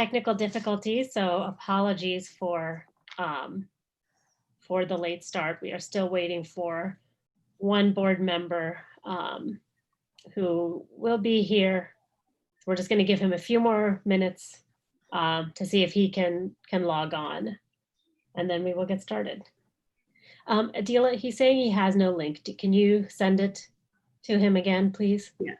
technical difficulties, so apologies for the late start. We are still waiting for one board member who will be here. We're just going to give him a few more minutes to see if he can log on, and then we will get started. Adila, he's saying he has no link. Can you send it to him again, please? Yes.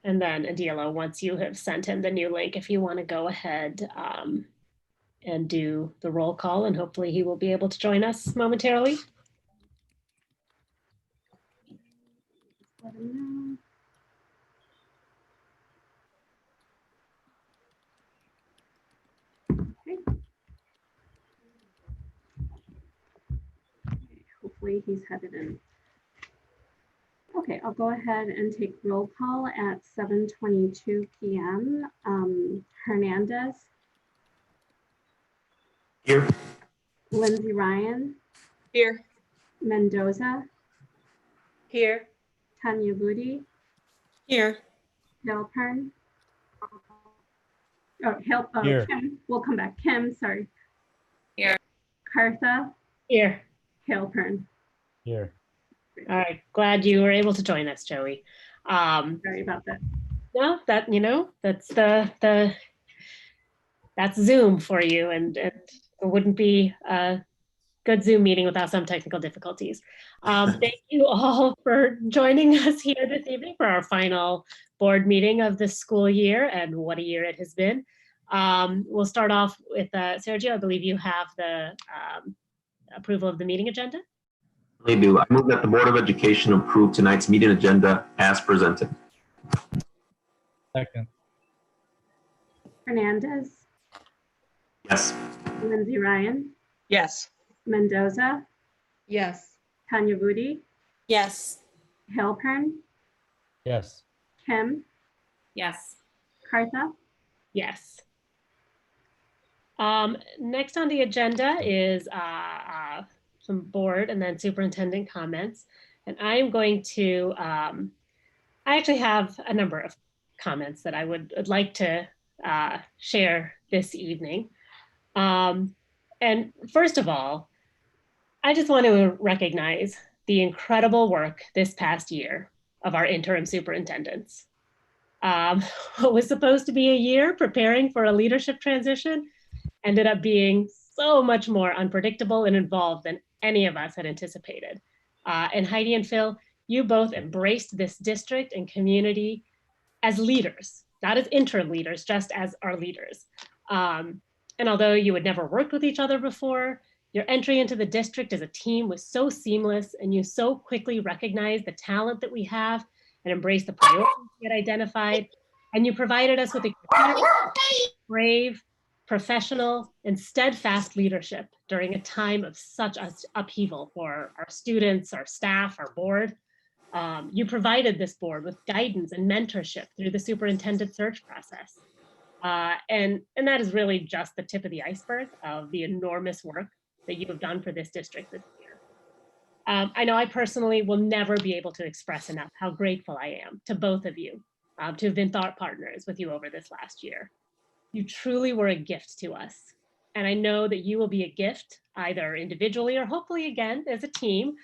And then Adila, once you have sent him the new link, if you want to go ahead and do the roll call, and hopefully he will be able to join us momentarily. Let him know. Okay. Hopefully he's headed in. Okay, I'll go ahead and take roll call at 7:22 p.m. Hernandez. Here. Lindsay Ryan. Here. Mendoza. Here. Tanya Budi. Here. Halpern. Here. Kim. We'll come back. Kim, sorry. Here. Cartha. Here. Halpern. Here. All right, glad you were able to join us, Joey. Sorry about that. No, that, you know, that's that's Zoom for you, and it wouldn't be a good Zoom meeting without some technical difficulties. Thank you all for joining us here this evening for our final board meeting of the school year, and what a year it has been. We'll start off with Sergio. I believe you have the approval of the meeting agenda. I do. I move that the Board of Education approve tonight's meeting agenda as presented. Second. Hernandez. Yes. Lindsay Ryan. Yes. Mendoza. Yes. Tanya Budi. Yes. Halpern. Yes. Kim. Yes. Cartha. Yes. Next on the agenda is some board and then superintendent comments. And I am going to, I actually have a number of comments that I would like to share this evening. And first of all, I just want to recognize the incredible work this past year of our interim superintendents. What was supposed to be a year preparing for a leadership transition ended up being so much more unpredictable and involved than any of us had anticipated. And Heidi and Phil, you both embraced this district and community as leaders, not as interim leaders, just as our leaders. And although you had never worked with each other before, your entry into the district as a team was so seamless, and you so quickly recognized the talent that we have and embraced the priorities we had identified. And you provided us with a brave, professional, and steadfast leadership during a time of such upheaval for our students, our staff, our board. You provided this board with guidance and mentorship through the superintendent search process. And that is really just the tip of the iceberg of the enormous work that you have done for this district this year. I know I personally will never be able to express enough how grateful I am to both of you to have been thought partners with you over this last year. You truly were a gift to us. And I know that you will be a gift either individually or hopefully again as a team,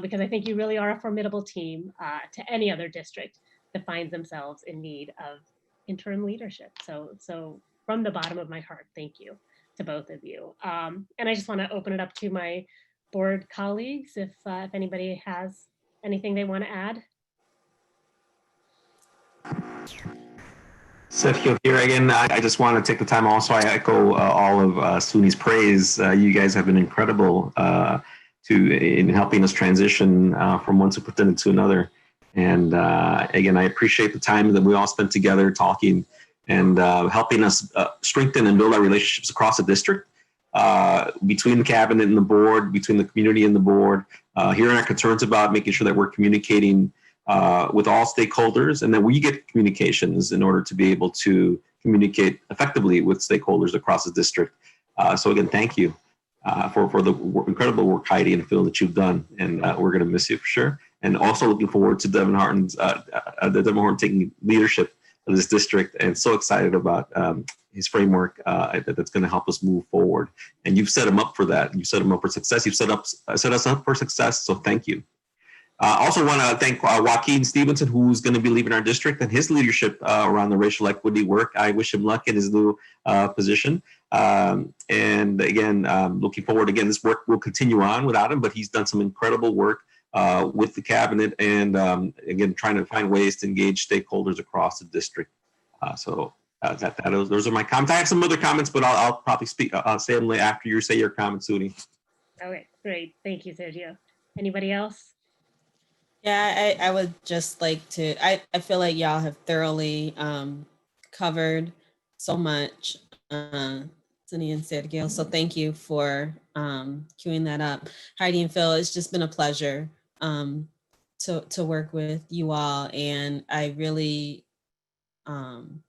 because I think you really are a formidable team to any other district that finds themselves in need of interim leadership. So from the bottom of my heart, thank you to both of you. And I just want to open it up to my board colleagues if anybody has anything they want to add. Sergio here again. I just want to take the time also. I echo all of Suni's praise. You guys have been incredible in helping us transition from one superintendent to another. And again, I appreciate the time that we all spent together talking and helping us strengthen and build our relationships across the district, between the cabinet and the board, between the community and the board, hearing our concerns about making sure that we're communicating with all stakeholders, and that we get communications in order to be able to communicate effectively with stakeholders across the district. So again, thank you for the incredible work, Heidi and Phil, that you've done, and we're going to miss you for sure. And also looking forward to Devin Horton's Devin Horton taking leadership of this district, and so excited about his framework that's going to help us move forward. And you've set him up for that. You set him up for success. You've set us up for success. So thank you. Also want to thank Joaquin Stevenson, who's going to be leaving our district, and his leadership around the racial equity work. I wish him luck in his new position. And again, looking forward, again, this work will continue on without him, but he's done some incredible work with the cabinet, and again, trying to find ways to engage stakeholders across the district. Those are my comments. I have some other comments, but I'll probably say them after you say your comments, Suni. Okay, great. Thank you, Sergio. Anybody else? Yeah, I would just like to, I feel like y'all have thoroughly covered so much, Sunny and Sergio. So thank you for queuing that up. Heidi and Phil, it's just been a pleasure to work with you all. And I really been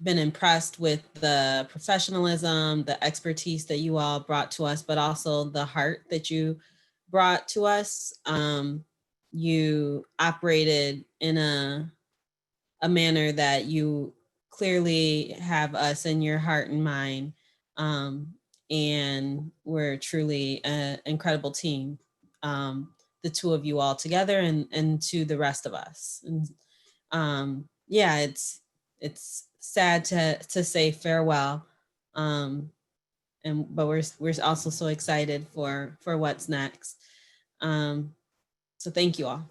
impressed with the professionalism, the expertise that you all brought to us, but also the heart that you brought to us. You operated in a manner that you clearly have us in your heart and mind. And we're truly an incredible team, the two of you all together, and to the rest of us. And yeah, it's sad to say farewell. But we're also so excited for what's next. So thank you all.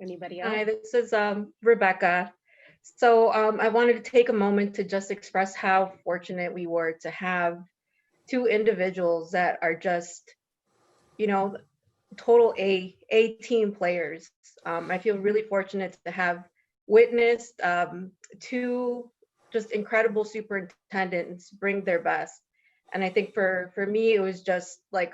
Anybody else? Hi, this is Rebecca. So I wanted to take a moment to just express how fortunate we were to have two individuals that are just, total A team players. I feel really fortunate to have witnessed two just incredible superintendents bring their best. And I think for me, it was just like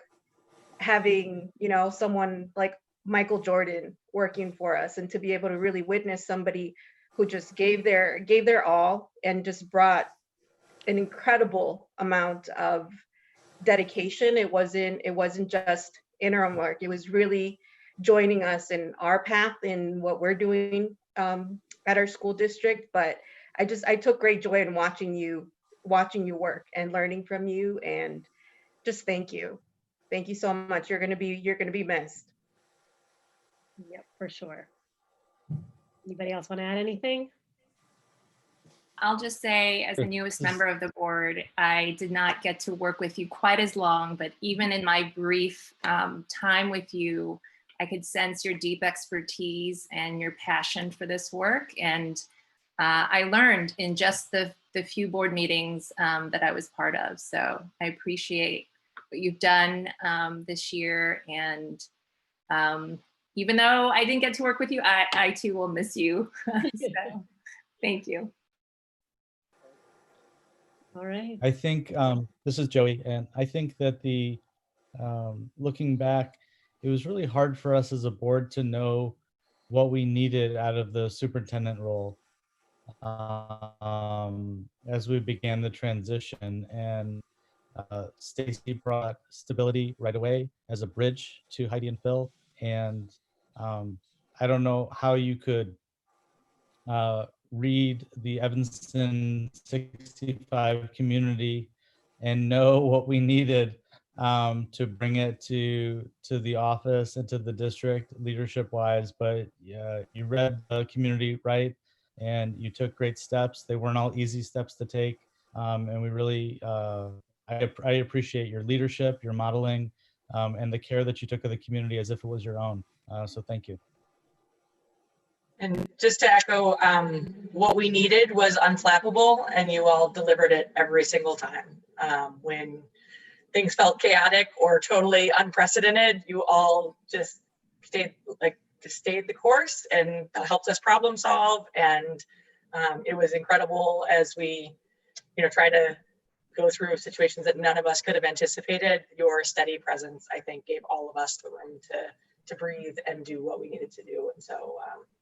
having, someone like Michael Jordan working for us, and to be able to really witness somebody who just gave their all and just brought an incredible amount of dedication. It wasn't just interim work. It was really joining us in our path in what we're doing at our school district. But I took great joy in watching you work and learning from you, and just thank you. Thank you so much. You're gonna be missed. Yep, for sure. Anybody else want to add anything? I'll just say, as the newest member of the board, I did not get to work with you quite as long, but even in my brief time with you, I could sense your deep expertise and your passion for this work. And I learned in just the few board meetings that I was part of. So I appreciate what you've done this year. And even though I didn't get to work with you, I too will miss you. So thank you. All right. I think this is Joey, and I think that looking back, it was really hard for us as a board to know what we needed out of the superintendent role as we began the transition. And Stacy brought stability right away as a bridge to Heidi and Phil. And I don't know how you could read the Evanston 65 community and know what we needed to bring it to the office and to the district leadership wise. But yeah, you read the community right, and you took great steps. They weren't all easy steps to take. And we really, I appreciate your leadership, your modeling, and the care that you took of the community as if it was your own. So thank you. And just to echo, what we needed was unflappable, and you all delivered it every single time. When things felt chaotic or totally unprecedented, you all just stayed the course and helped us problem solve. And it was incredible as we, try to go through situations that none of us could have anticipated. Your steady presence, I think, gave all of us the room to breathe and do what we needed to do. And so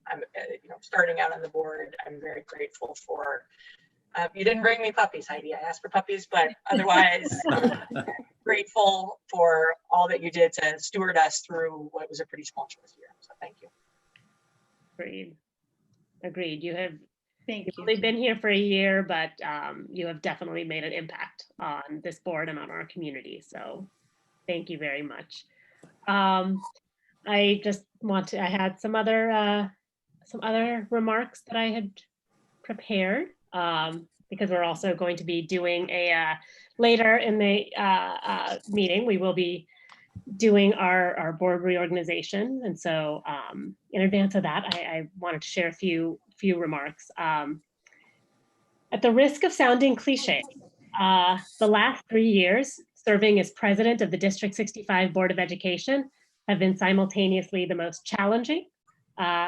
I'm, starting out on the board, I'm very grateful for. You didn't bring me puppies, Heidi. I asked for puppies, but otherwise, grateful for all that you did to steward us through what was a pretty tumultuous year. So thank you. Agreed. You've Thank you. only been here for a year, but you have definitely made an impact on this board and on our community. So thank you very much. I had some other remarks that I had prepared because we're also going to be doing later in the meeting, we will be doing our board reorganization. And so in advance of that, I wanted to share a few remarks. At the risk of sounding cliche, the last 3 years serving as president of the District 65 Board of Education have been simultaneously the most challenging,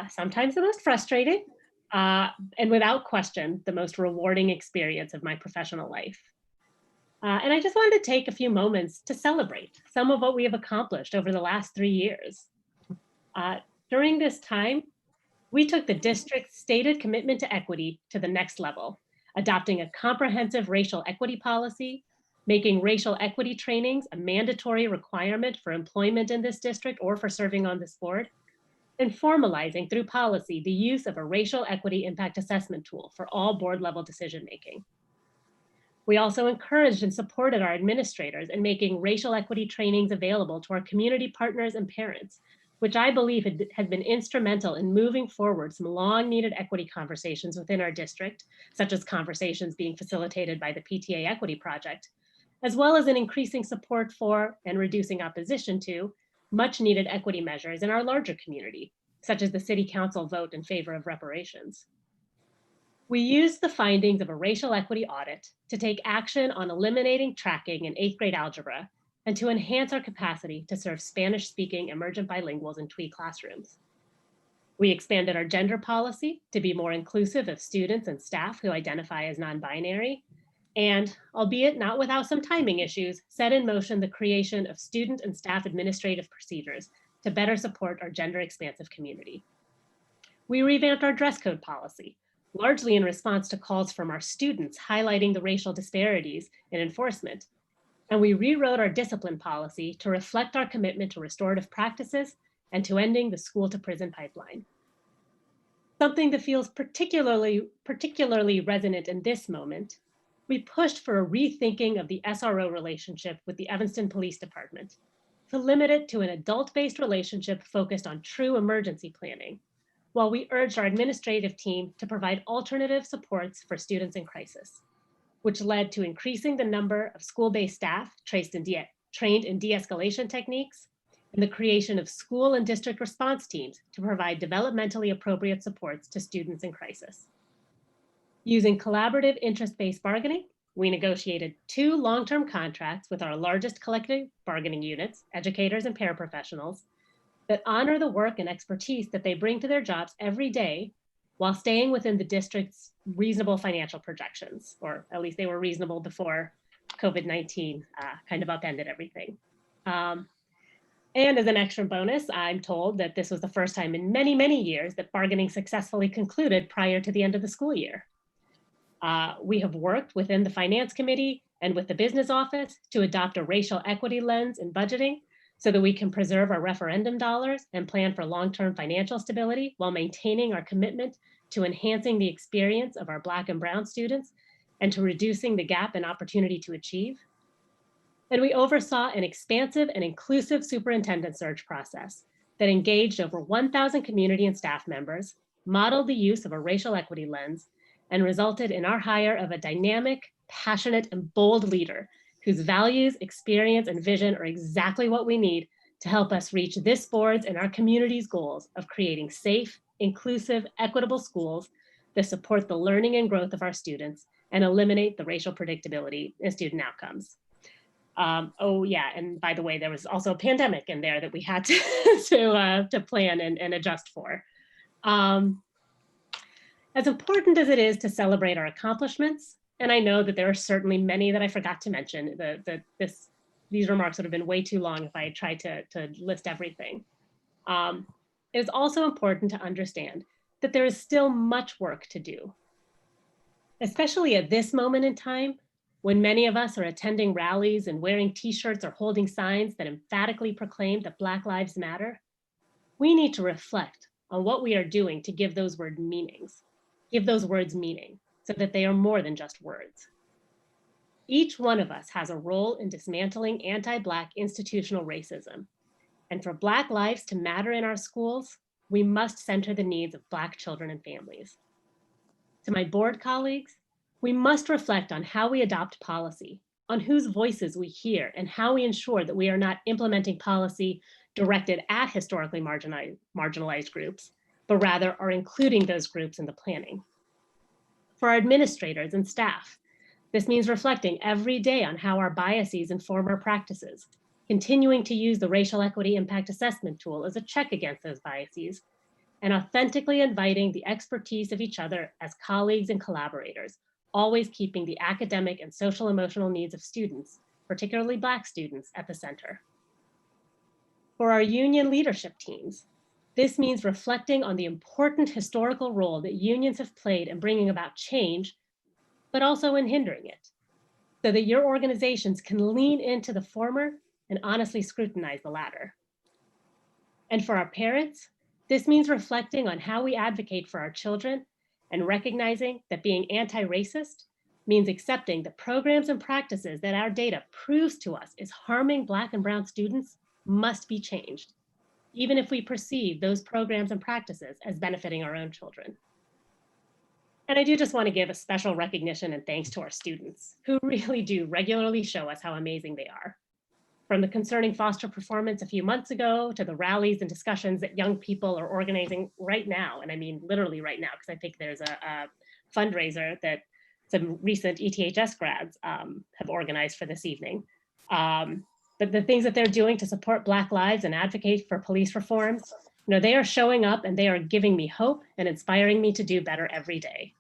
sometimes the most frustrating, and without question, the most rewarding experience of my professional life. And I just wanted to take a few moments to celebrate some of what we have accomplished over the last 3 years. During this time, we took the district's stated commitment to equity to the next level, adopting a comprehensive racial equity policy, making racial equity trainings a mandatory requirement for employment in this district or for serving on this board, and formalizing through policy the use of a racial equity impact assessment tool for all board level decision-making. We also encouraged and supported our administrators in making racial equity trainings available to our community partners and parents, which I believe has been instrumental in moving forward some long-needed equity conversations within our district, such as conversations being facilitated by the PTA Equity Project, as well as in increasing support for and reducing opposition to much-needed equity measures in our larger community, such as the City Council vote in favor of reparations. We used the findings of a racial equity audit to take action on eliminating tracking in 8th grade algebra and to enhance our capacity to serve Spanish-speaking emergent bilinguals in TWE classrooms. We expanded our gender policy to be more inclusive of students and staff who identify as non-binary, and, albeit not without some timing issues, set in motion the creation of student and staff administrative procedures to better support our gender-expansive community. We revamped our dress code policy, largely in response to calls from our students highlighting the racial disparities in enforcement, and we rewrote our discipline policy to reflect our commitment to restorative practices and to ending the school to prison pipeline. Something that feels particularly resonant in this moment, we pushed for a rethinking of the SRO relationship with the Evanston Police Department to limit it to an adult-based relationship focused on true emergency planning, while we urged our administrative team to provide alternative supports for students in crisis, which led to increasing the number of school-based staff trained in de-escalation techniques and the creation of school and district response teams to provide developmentally appropriate supports to students in crisis. Using collaborative interest-based bargaining, we negotiated 2 long-term contracts with our largest collective bargaining units, educators and paraprofessionals, that honor the work and expertise that they bring to their jobs every day while staying within the district's reasonable financial projections, or at least they were reasonable before COVID-19 kind of upended everything. And as an extra bonus, I'm told that this was the first time in many, many years that bargaining successfully concluded prior to the end of the school year. We have worked within the Finance Committee and with the Business Office to adopt a racial equity lens in budgeting so that we can preserve our referendum dollars and plan for long-term financial stability while maintaining our commitment to enhancing the experience of our Black and Brown students and to reducing the gap in opportunity to achieve. And we oversaw an expansive and inclusive superintendent search process that engaged over 1,000 community and staff members, modeled the use of a racial equity lens, and resulted in our hire of a dynamic, passionate, and bold leader whose values, experience, and vision are exactly what we need to help us reach this board's and our community's goals of creating safe, inclusive, equitable schools that support the learning and growth of our students and eliminate the racial predictability in student outcomes. Oh yeah, and by the way, there was also a pandemic in there that we had to to plan and adjust for. As important as it is to celebrate our accomplishments, and I know that there are certainly many that I forgot to mention, these remarks would have been way too long if I had tried to list everything. It is also important to understand that there is still much work to do, especially at this moment in time, when many of us are attending rallies and wearing t-shirts or holding signs that emphatically proclaim that Black Lives Matter. We need to reflect on what we are doing to give those words meaning, so that they are more than just words. Each one of us has a role in dismantling anti-Black institutional racism. And for Black lives to matter in our schools, we must center the needs of Black children and families. To my board colleagues, we must reflect on how we adopt policy, on whose voices we hear, and how we ensure that we are not implementing policy directed at historically marginalized groups, but rather are including those groups in the planning. For our administrators and staff, this means reflecting every day on how our biases inform our practices, continuing to use the racial equity impact assessment tool as a check against those biases, and authentically inviting the expertise of each other as colleagues and collaborators, always keeping the academic and social emotional needs of students, particularly Black students, at the center. For our union leadership teams, this means reflecting on the important historical role that unions have played in bringing about change, but also in hindering it, so that your organizations can lean into the former and honestly scrutinize the latter. And for our parents, this means reflecting on how we advocate for our children and recognizing that being anti-racist means accepting the programs and practices that our data proves to us is harming Black and Brown students must be changed, even if we perceive those programs and practices as benefiting our own children. And I do just want to give a special recognition and thanks to our students, who really do regularly show us how amazing they are. From the concerning Foster performance a few months ago to the rallies and discussions that young people are organizing right now, and I mean literally right now, because I think there's a fundraiser that some recent ETHS grads have organized for this evening. But the things that they're doing to support Black lives and advocate for police reforms, they are showing up and they are giving me hope and inspiring me to do better every day.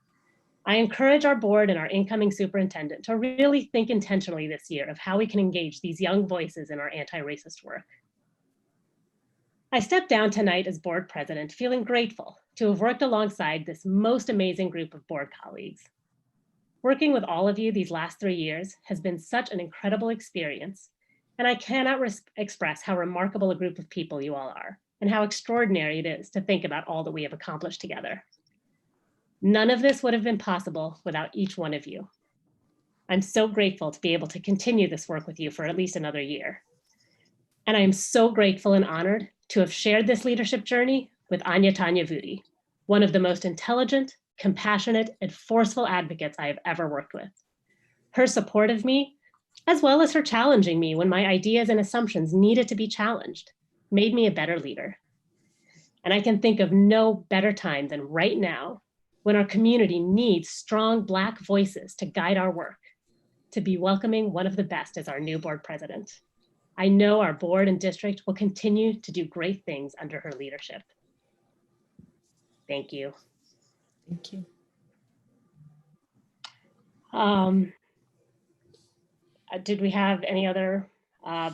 I encourage our board and our incoming superintendent to really think intentionally this year of how we can engage these young voices in our anti-racist work. I stepped down tonight as board president, feeling grateful to have worked alongside this most amazing group of board colleagues. Working with all of you these last 3 years has been such an incredible experience, and I cannot express how remarkable a group of people you all are, and how extraordinary it is to think about all that we have accomplished together. None of this would have been possible without each one of you. I'm so grateful to be able to continue this work with you for at least another year. And I am so grateful and honored to have shared this leadership journey with Anya Tanya Vudi, one of the most intelligent, compassionate, and forceful advocates I have ever worked with. Her support of me, as well as her challenging me when my ideas and assumptions needed to be challenged, made me a better leader. And I can think of no better time than right now, when our community needs strong Black voices to guide our work, to be welcoming one of the best as our new board president. I know our board and district will continue to do great things under her leadership. Thank you. Thank you. Did we have any other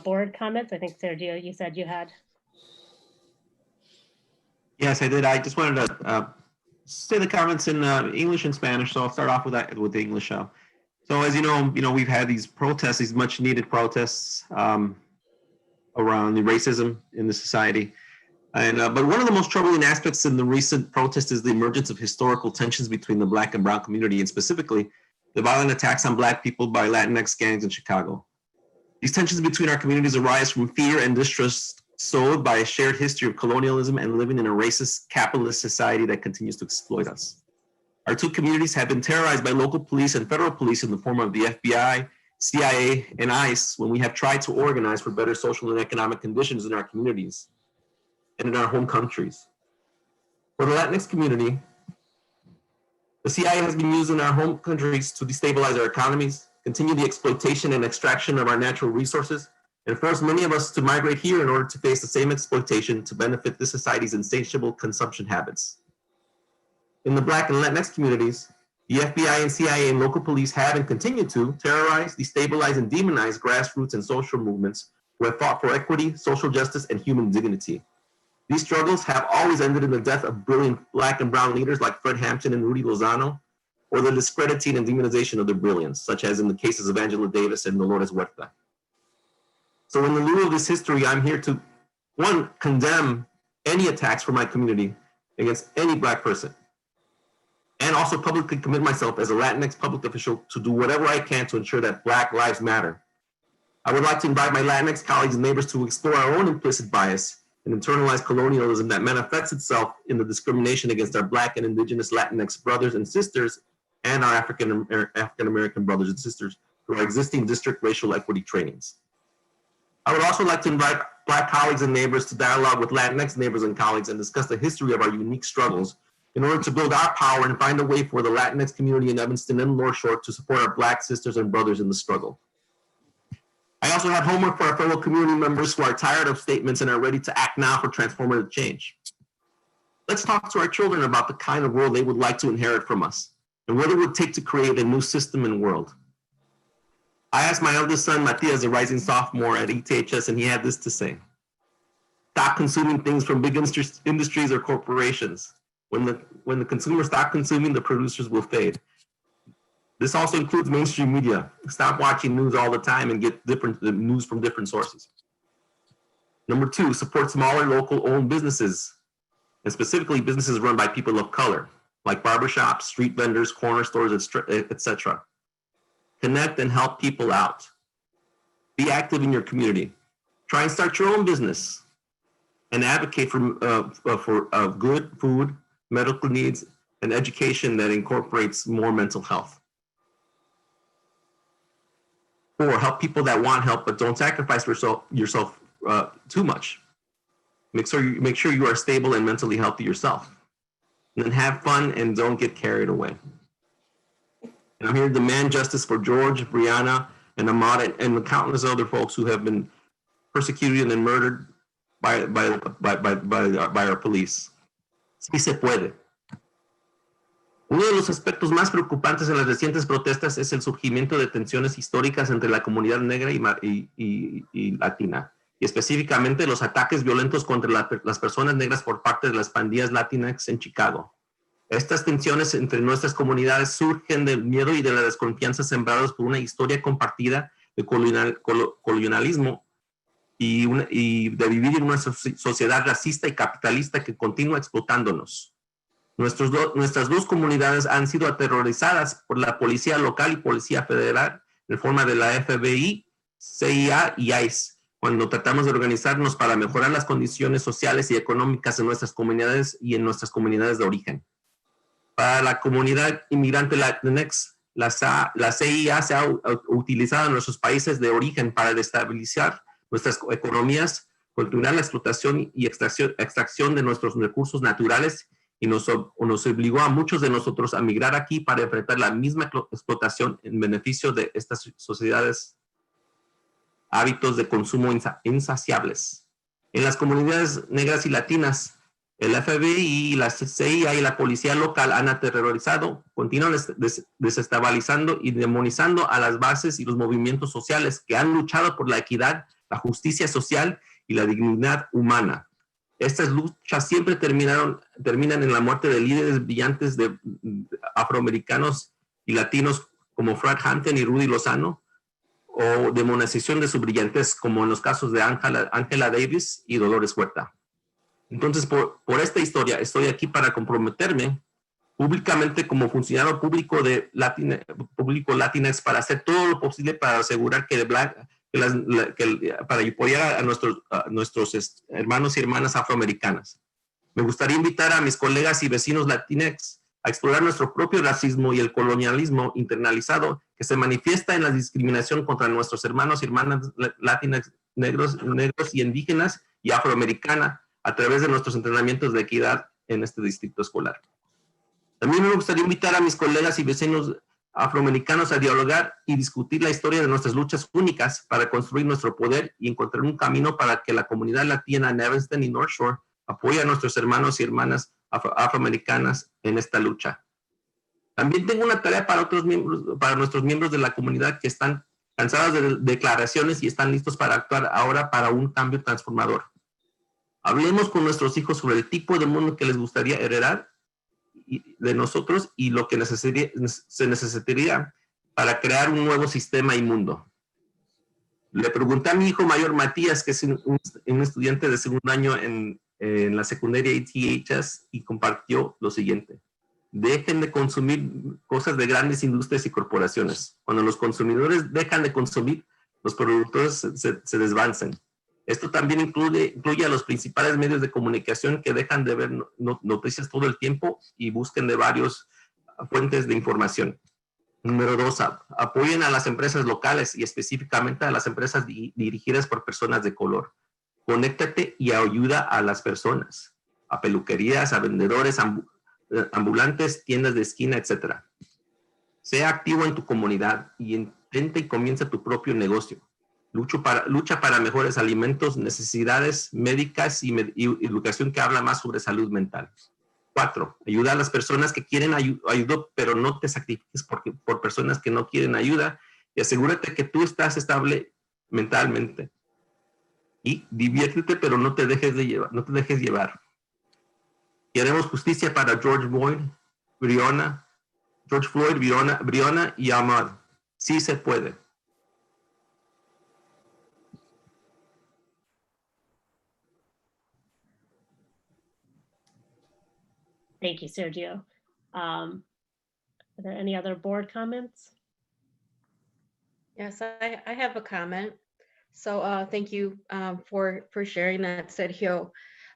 board comments? I think Sergio, you said you had. Yes, I did. I just wanted to say the comments in English and Spanish, so I'll start off with that with the English. So as you know, we've had these protests, these much needed protests around the racism in the society. And but one of the most troubling aspects in the recent protest is the emergence of historical tensions between the Black and Brown community, and specifically the violent attacks on Black people by Latinx gangs in Chicago. These tensions between our communities arise from fear and distrust sowed by a shared history of colonialism and living in a racist, capitalist society that continues to exploit us. Our two communities have been terrorized by local police and federal police in the form of the FBI, CIA, and ICE when we have tried to organize for better social and economic conditions in our communities and in our home countries. For the Latinx community, the CIA has been used in our home countries to destabilize our economies, continue the exploitation and extraction of our natural resources, and force many of us to migrate here in order to face the same exploitation to benefit this society's insatiable consumption habits. In the Black and Latinx communities, the FBI and CIA and local police have and continue to terrorize, destabilize, and demonize grassroots and social movements who have fought for equity, social justice, and human dignity. These struggles have always ended in the death of brilliant Black and brown leaders like Fred Hampton and Rudy Lozano, or the discrediting and demonization of their brilliance, such as in the cases of Angela Davis and Dolores Huerta. So in the lieu of this history, I'm here to, one, condemn any attacks from my community against any Black person, and also publicly commit myself as a Latinx public official to do whatever I can to ensure that Black lives matter. I would like to invite my Latinx colleagues and neighbors to explore our own implicit bias and internalized colonialism that manifests itself in the discrimination against our Black and Indigenous Latinx brothers and sisters and our African-American brothers and sisters through our existing district racial equity trainings. I would also like to invite Black colleagues and neighbors to dialogue with Latinx neighbors and colleagues and discuss the history of our unique struggles in order to build our power and find a way for the Latinx community in Evanston and North Shore to support our Black sisters and brothers in the struggle. I also have homework for our fellow community members who are tired of statements and are ready to act now for transformative change. Let's talk to our children about the kind of world they would like to inherit from us and what it would take to create a new system and world. I asked my eldest son, Matias, a rising sophomore at ETHS, and he had this to say: stop consuming things from big industries or corporations. When the consumers stop consuming, the producers will fade. This also includes mainstream media. Stop watching news all the time and get different news from different sources. Number two, support smaller local owned businesses, and specifically businesses run by people of color, like barbershops, street vendors, corner stores, etc. Connect and help people out. Be active in your community. Try and start your own business and advocate for good food, medical needs, and education that incorporates more mental health. 4, help people that want help but don't sacrifice yourself too much. Make sure you are stable and mentally healthy yourself. And then have fun and don't get carried away. And I'm here to demand justice for George, Brianna, and Ahmad, and the countless other folks who have been persecuted and murdered by our police. Sí se puede. Uno de los aspectos más preocupantes en las recientes protestas es el surgimiento de tensiones históricas entre la comunidad negra y latina, y específicamente los ataques violentos contra las personas negras por parte de las pandillas Latinx en Chicago. Estas tensiones entre nuestras comunidades surgen del miedo y de la desconfianza sembrados por una historia compartida de colonialismo y de vivir en una sociedad racista y capitalista que continúa explotándonos. Nuestras dos comunidades han sido aterrorizadas por la policía local y policía federal en forma de la FBI, CIA y ICE, cuando tratamos de organizarnos para mejorar las condiciones sociales y económicas en nuestras comunidades y en nuestras comunidades de origen. Para la comunidad inmigrante Latinx, la CIA se ha utilizado en nuestros países de origen para destabilizar nuestras economías, continuar la explotación y extracción de nuestros recursos naturales y nos obligó a muchos de nosotros a migrar aquí para enfrentar la misma explotación en beneficio de estas sociedades, hábitos de consumo insaciables. En las comunidades negras y latinas, el FBI, la CIA y la policía local han aterrorizado, continúan desestabilizando y demonizando a las bases y los movimientos sociales que han luchado por la equidad, la justicia social y la dignidad humana. Estas luchas siempre terminan en la muerte de líderes brillantes de afroamericanos y latinos como Fred Hampton y Rudy Lozano, o demonización de su brillantez, como en los casos de Angela Davis y Dolores Huerta. Entonces, por esta historia, estoy aquí para comprometerme públicamente como funcionario público Latinx para hacer todo lo posible para asegurar para apoyar a nuestros hermanos y hermanas afroamericanas. Me gustaría invitar a mis colegas y vecinos Latinx a explorar nuestro propio racismo y el colonialismo internalizado que se manifiesta en la discriminación contra nuestros hermanos y hermanas Latinx, negros y indígenas y afroamericana a través de nuestros entrenamientos de equidad en este distrito escolar. También me gustaría invitar a mis colegas y vecinos afroamericanos a dialogar y discutir la historia de nuestras luchas únicas para construir nuestro poder y encontrar un camino para que la comunidad latina en Evanston y North Shore apoye a nuestros hermanos y hermanas afroamericanas en esta lucha. También tengo una tarea para para nuestros miembros de la comunidad que están cansados de declaraciones y están listos para actuar ahora para un cambio transformador. Hablemos con nuestros hijos sobre el tipo de mundo que les gustaría heredar de nosotros y lo que se necesitaría para crear un nuevo sistema y mundo. Le pregunté a mi hijo mayor Matías, que es un estudiante de segundo año en la secundaria ATHS, y compartió lo siguiente: dejen de consumir cosas de grandes industrias y corporaciones. Cuando los consumidores dejan de consumir, los productores se desvanecen. Esto también incluye a los principales medios de comunicación que dejan de ver noticias todo el tiempo y busquen de varias fuentes de información. Número 2, apoyen a las empresas locales y específicamente a las empresas dirigidas por personas de color. Conéctate y ayuda a las personas, a peluquerías, a vendedores ambulantes, tiendas de esquina, etc. Sea activo en tu comunidad y intenta y comienza tu propio negocio. Lucha para mejores alimentos, necesidades médicas y educación que habla más sobre salud mental. 4, ayuda a las personas que quieren ayuda, pero no te sacrifiques por personas que no quieren ayuda, y asegúrate que tú estás estable mentalmente. Y diviértete, pero no te dejes llevar. Queremos justicia para George Floyd, Breonna y Ahmaud. Sí se puede. Thank you, Sergio. Are there any other board comments? Yes, I have a comment. So thank you for sharing that, Sergio.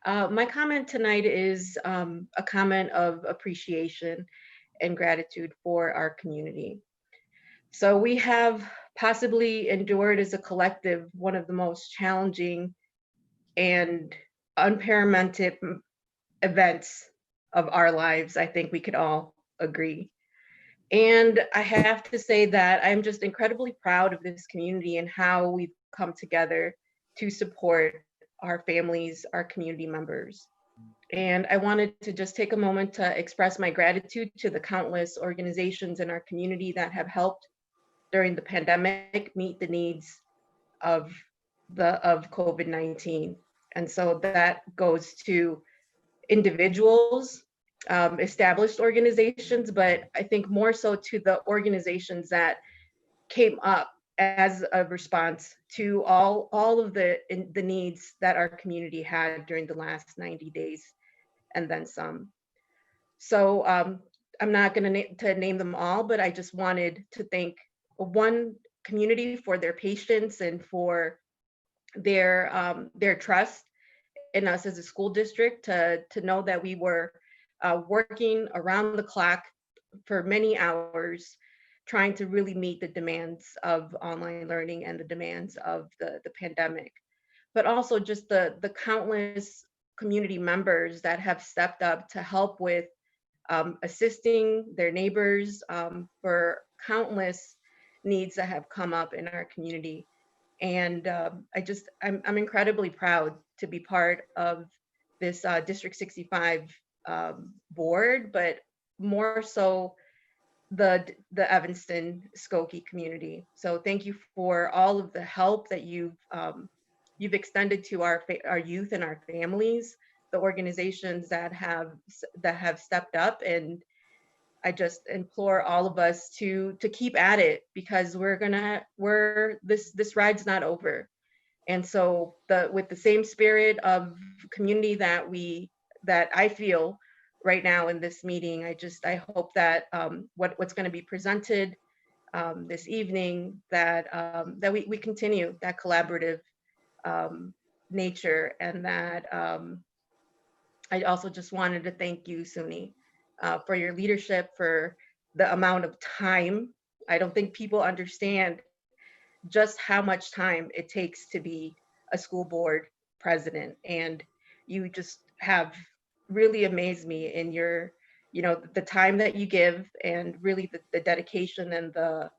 My comment tonight is a comment of appreciation and gratitude for our community. So we have possibly endured as a collective one of the most challenging and unparalleled events of our lives. I think we could all agree. And I have to say that I'm just incredibly proud of this community and how we've come together to support our families, our community members. And I wanted to just take a moment to express my gratitude to the countless organizations in our community that have helped during the pandemic meet the needs of COVID-19. And so that goes to individuals, established organizations, but I think more so to the organizations that came up as a response to all of the needs that our community had during the last 90 days and then some. So I'm not going to name them all, but I just wanted to thank one community for their patience and for their trust in us as a school district to know that we were working around the clock for many hours, trying to really meet the demands of online learning and the demands of the pandemic. But also just the countless community members that have stepped up to help with assisting their neighbors for countless needs that have come up in our community. And I'm incredibly proud to be part of this District 65 board, but more so the Evanston Skokie community. So thank you for all of the help that you've extended to our youth and our families, the organizations that have stepped up, and I just implore all of us to keep at it, because this ride's not over. And so with the same spirit of community that I feel right now in this meeting, I hope that what's going to be presented this evening, that we continue that collaborative nature, and that I also just wanted to thank you, Suni, for your leadership, for the amount of time. I don't think people understand just how much time it takes to be a school board president. And you just have really amazed me in your you know, the time that you give and really the dedication and the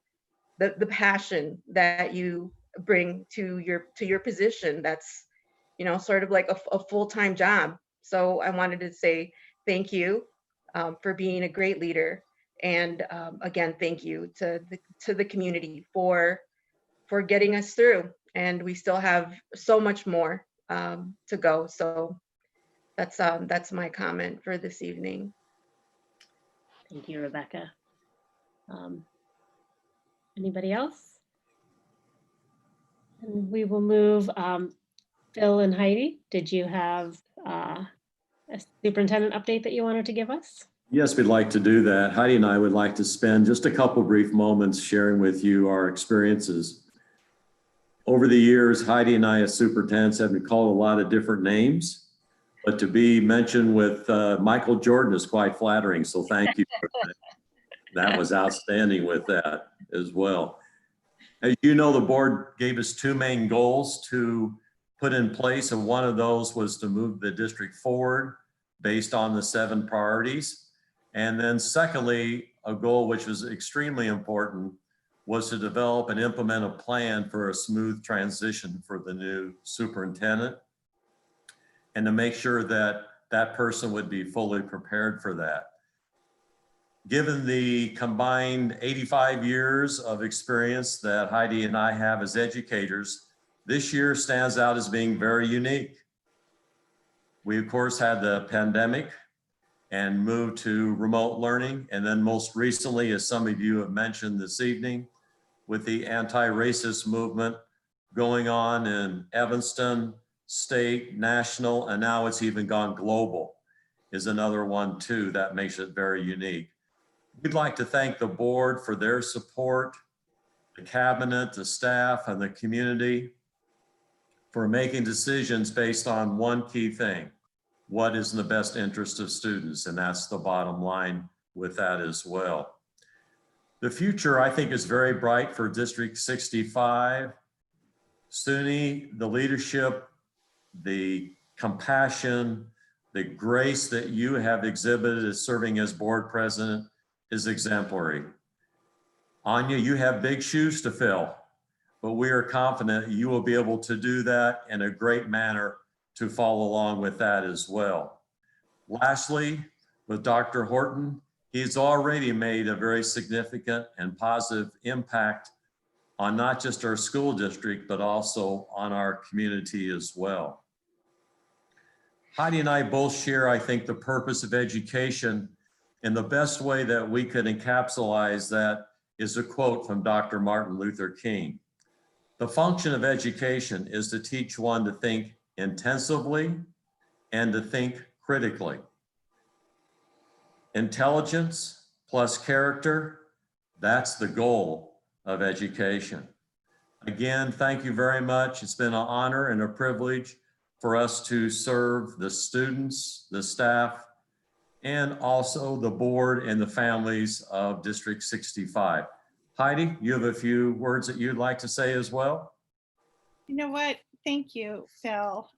passion that you bring to your position. That's, you know, sort of like a full-time job. So I wanted to say thank you for being a great leader. And again, thank you to the community for getting us through. And we still have so much more to go. So that's my comment for this evening. Thank you, Rebecca. Anybody else? And we will move, Phil and Heidi, did you have a superintendent update that you wanted to give us? Yes, we'd like to do that. Heidi and I would like to spend just a couple brief moments sharing with you our experiences. Over the years, Heidi and I as superintendents have been called a lot of different names, but to be mentioned with Michael Jordan is quite flattering. So thank you. That was outstanding with that as well. As you know, the board gave us two main goals to put in place, and one of those was to move the district forward based on the 7 priorities. And then secondly, a goal which was extremely important was to develop and implement a plan for a smooth transition for the new superintendent and to make sure that that person would be fully prepared for that. Given the combined 85 years of experience that Heidi and I have as educators, this year stands out as being very unique. We, of course, had the pandemic and moved to remote learning. And then most recently, as some of you have mentioned this evening, with the anti-racist movement going on in Evanston, state, national, and now it's even gone global, is another one too that makes it very unique. We'd like to thank the board for their support, the cabinet, the staff, and the community for making decisions based on one key thing: what is in the best interest of students? And that's the bottom line with that as well. The future, I think, is very bright for District 65. SUNY, the leadership, the compassion, the grace that you have exhibited as serving as board president is exemplary. Anya, you have big shoes to fill, but we are confident you will be able to do that in a great manner to follow along with that as well. Lastly, with Dr. Horton, he's already made a very significant and positive impact on not just our school district, but also on our community as well. Heidi and I both share, I think, the purpose of education, and the best way that we could encapsulize that is a quote from Dr. Martin Luther King. The function of education is to teach one to think intensively and to think critically. Intelligence plus character, that's the goal of education. Again, thank you very much. It's been an honor and a privilege for us to serve the students, the staff, and also the board and the families of District 65. Heidi, you have a few words that you'd like to say as well? You know what? Thank you, Phil.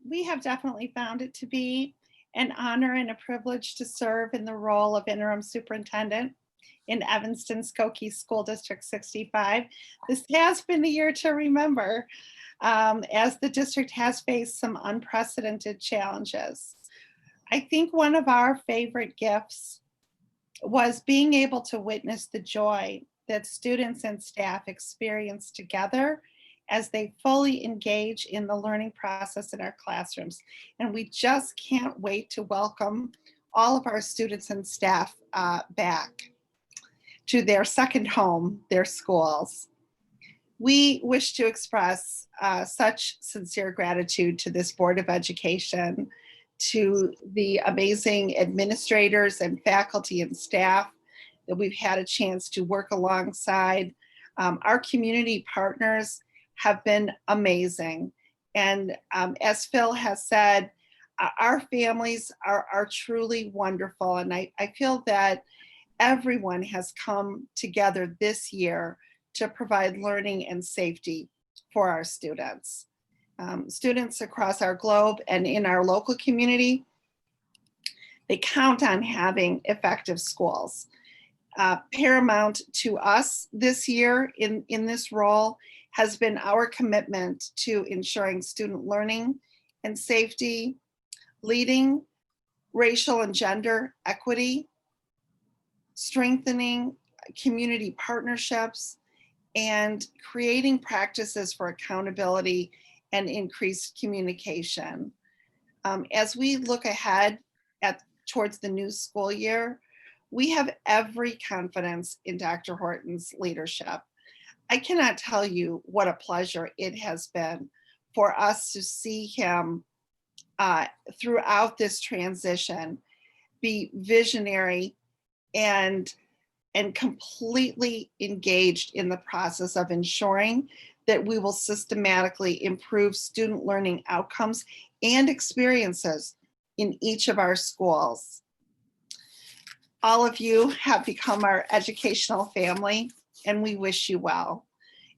We have definitely found it to be an honor and a privilege to serve in the role of interim superintendent in Evanston Skokie School District 65. This has been a year to remember, as the district has faced some unprecedented challenges. I think one of our favorite gifts was being able to witness the joy that students and staff experience together as they fully engage in the learning process in our classrooms. And we just can't wait to welcome all of our students and staff back to their second home, their schools. We wish to express such sincere gratitude to this Board of Education, to the amazing administrators and faculty and staff that we've had a chance to work alongside. Our community partners have been amazing. And as Phil has said, our families are truly wonderful. And I feel that everyone has come together this year to provide learning and safety for our students. Students across our globe and in our local community They count on having effective schools. Paramount to us this year in this role has been our commitment to ensuring student learning and safety, leading racial and gender equity, strengthening community partnerships, and creating practices for accountability and increased communication. As we look ahead towards the new school year, we have every confidence in Dr. Horton's leadership. I cannot tell you what a pleasure it has been for us to see him throughout this transition be visionary and completely engaged in the process of ensuring that we will systematically improve student learning outcomes and experiences in each of our schools. All of you have become our educational family, and we wish you well.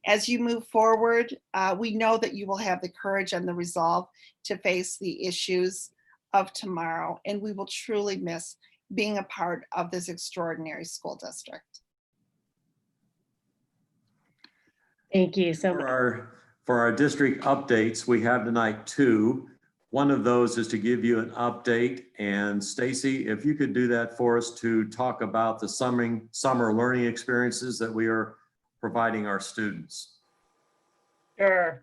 As you move forward, we know that you will have the courage and the resolve to face the issues of tomorrow, and we will truly miss being a part of this extraordinary school district. Thank you so much. For our district updates, we have tonight 2. One of those is to give you an update. And Stacy, if you could do that for us to talk about the summer learning experiences that we are providing our students. Sure.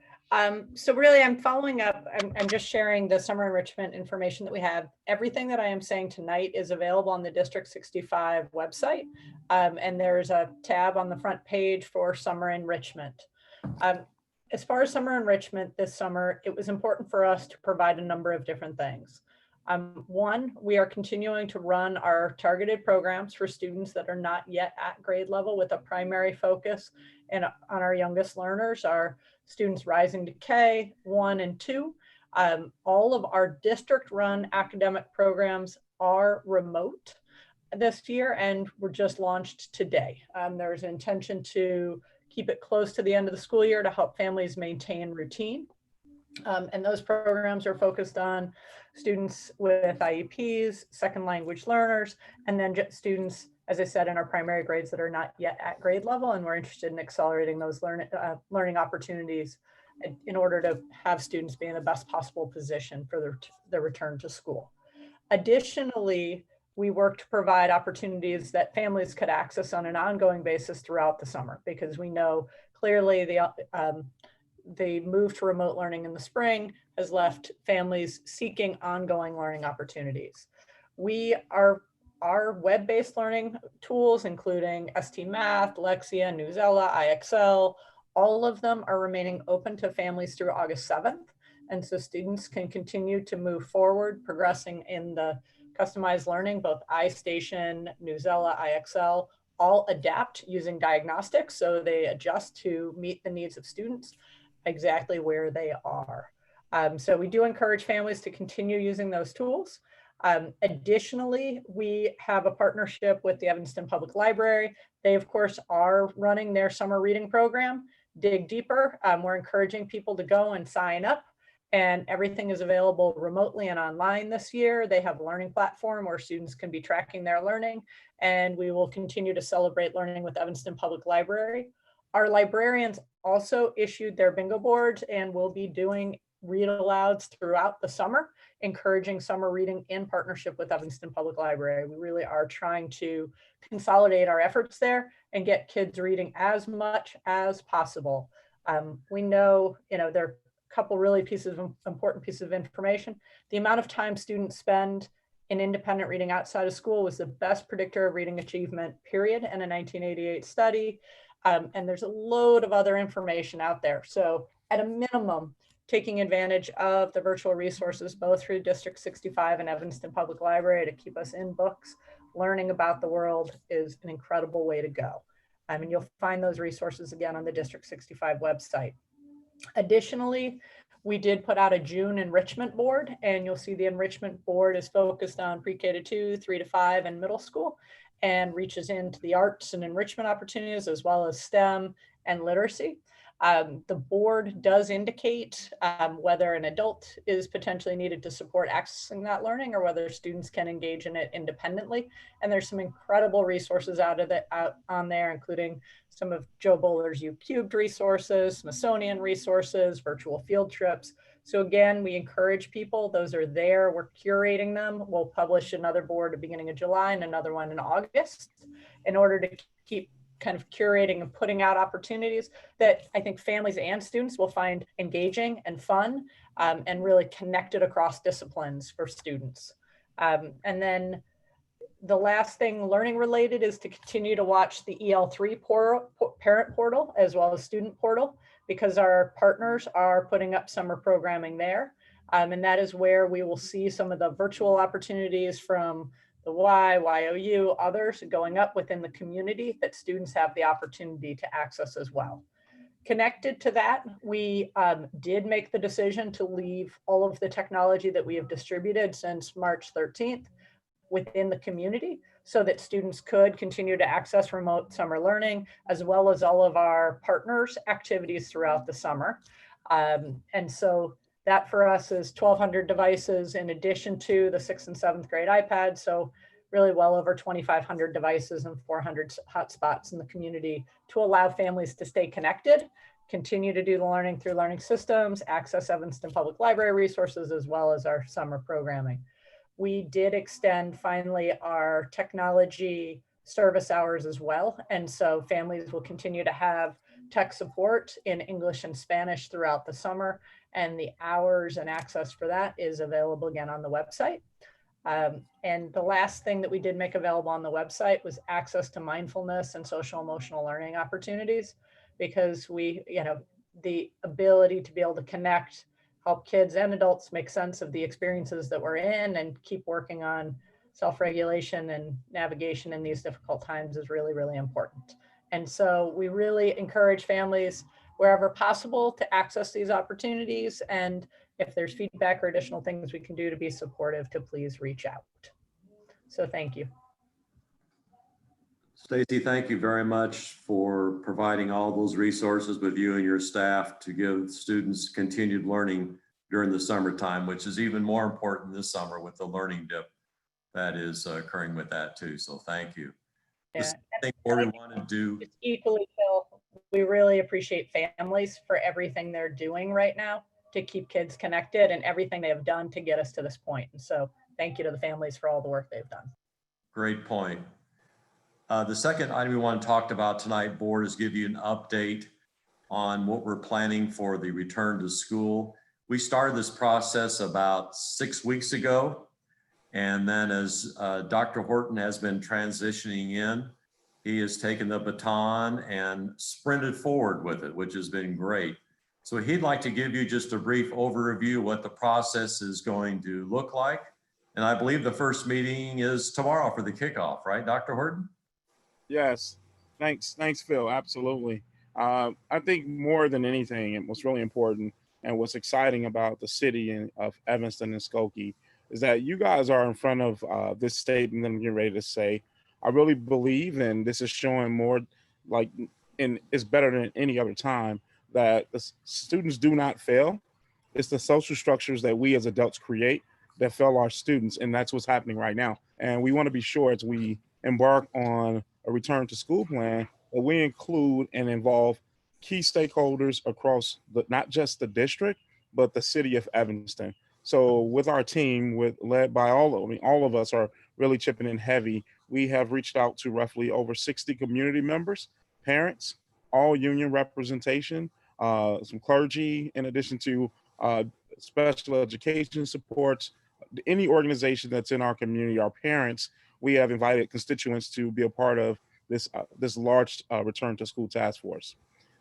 So really, I'm following up. I'm just sharing the summer enrichment information that we have. Everything that I am saying tonight is available on the District 65 website. And there's a tab on the front page for summer enrichment. As far as summer enrichment this summer, it was important for us to provide a number of different things. One, we are continuing to run our targeted programs for students that are not yet at grade level with a primary focus and on our youngest learners, our students rising to K, 1 and 2. All of our district run academic programs are remote this year and were just launched today. There's an intention to keep it close to the end of the school year to help families maintain routine. And those programs are focused on students with IEPs, second language learners, and then just students, as I said, in our primary grades that are not yet at grade level. And we're interested in accelerating those learning opportunities in order to have students be in the best possible position for their return to school. Additionally, we work to provide opportunities that families could access on an ongoing basis throughout the summer, because we know clearly the move to remote learning in the spring has left families seeking ongoing learning opportunities. Our web-based learning tools, including ST Math, Lexia, Newsella, IXL, all of them are remaining open to families through August 7th. And so students can continue to move forward, progressing in the customized learning. Both iStation, Newsella, IXL, all adapt using diagnostics, so they adjust to meet the needs of students exactly where they are. So we do encourage families to continue using those tools. Additionally, we have a partnership with the Evanston Public Library. They, of course, are running their summer reading program, Dig Deeper. We're encouraging people to go and sign up, and everything is available remotely and online this year. They have a learning platform where students can be tracking their learning, and we will continue to celebrate learning with Evanston Public Library. Our librarians also issued their bingo boards and will be doing read alouds throughout the summer, encouraging summer reading in partnership with Evanston Public Library. We really are trying to consolidate our efforts there and get kids reading as much as possible. We know, there are a couple really important pieces of information. The amount of time students spend in independent reading outside of school was the best predictor of reading achievement, period, in a 1988 study. And there's a load of other information out there. So at a minimum, taking advantage of the virtual resources, both through District 65 and Evanston Public Library, to keep us in books, learning about the world is an incredible way to go. And you'll find those resources again on the District 65 website. Additionally, we did put out a June enrichment board, and you'll see the enrichment board is focused on pre-K to 2, 3 to 5, and middle school, and reaches into the arts and enrichment opportunities, as well as STEM and literacy. The board does indicate whether an adult is potentially needed to support accessing that learning or whether students can engage in it independently. And there's some incredible resources out on there, including some of Joe Bowler's U Cubed resources, Smithsonian resources, virtual field trips. So again, we encourage people, those are there, we're curating them. We'll publish another board at the beginning of July and another one in August in order to keep kind of curating and putting out opportunities that I think families and students will find engaging and fun and really connected across disciplines for students. And then the last thing learning related is to continue to watch the EL3 parent portal as well as student portal, because our partners are putting up summer programming there. And that is where we will see some of the virtual opportunities from the YOU, others going up within the community that students have the opportunity to access as well. Connected to that, we did make the decision to leave all of the technology that we have distributed since March 13th within the community so that students could continue to access remote summer learning, as well as all of our partners' activities throughout the summer. And so that for us is 1,200 devices in addition to the 6th and 7th grade iPads. So really well over 2,500 devices and 400 hotspots in the community to allow families to stay connected, continue to do the learning through learning systems, access Evanston Public Library resources, as well as our summer programming. We did extend finally our technology service hours as well. And so families will continue to have tech support in English and Spanish throughout the summer. And the hours and access for that is available again on the website. And the last thing that we did make available on the website was access to mindfulness and social emotional learning opportunities, because we, the ability to be able to connect, help kids and adults make sense of the experiences that we're in and keep working on self-regulation and navigation in these difficult times is really, really important. And so we really encourage families wherever possible to access these opportunities. And if there's feedback or additional things we can do to be supportive, to please reach out. So thank you. Stacy, thank you very much for providing all those resources with you and your staff to give students continued learning during the summertime, which is even more important this summer with the learning dip that is occurring with that too. So thank you. Yeah. The thing we want to do. Just equally, Phil, we really appreciate families for everything they're doing right now to keep kids connected and everything they have done to get us to this point. And so thank you to the families for all the work they've done. Great point. The second item we want to talk about tonight, board, is give you an update on what we're planning for the return to school. We started this process about 6 weeks ago. And then as Dr. Horton has been transitioning in, he has taken the baton and sprinted forward with it, which has been great. So he'd like to give you just a brief overview of what the process is going to look like. And I believe the first meeting is tomorrow for the kickoff, right, Dr. Horton? Yes, thanks, Phil, absolutely. I think more than anything, and what's really important and what's exciting about the city of Evanston and Skokie is that you guys are in front of this statement that I'm getting ready to say. I really believe, and this is showing more like, and it's better than any other time, that the students do not fail. It's the social structures that we as adults create that fail our students, and that's what's happening right now. And we want to be sure as we embark on a return to school plan that we include and involve key stakeholders across not just the district, but the city of Evanston. So with our team, led by all of us are really chipping in heavy. We have reached out to roughly over 60 community members, parents, all union representation, some clergy, in addition to special education supports, any organization that's in our community, our parents. We have invited constituents to be a part of this large return to school task force.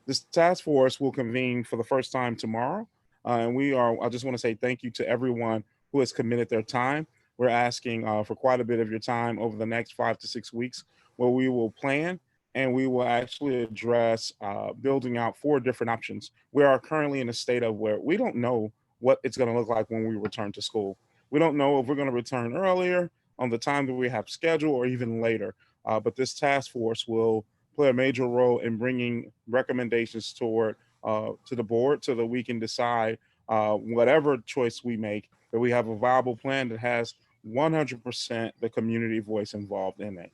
This task force will convene for the first time tomorrow. And I just want to say thank you to everyone who has committed their time. We're asking for quite a bit of your time over the next 5 to 6 weeks, where we will plan and we will actually address building out 4 different options. We are currently in a state of where we don't know what it's going to look like when we return to school. We don't know if we're going to return earlier on the time that we have scheduled or even later. But this task force will play a major role in bringing recommendations toward to the board so that we can decide whatever choice we make, that we have a viable plan that has 100% the community voice involved in it.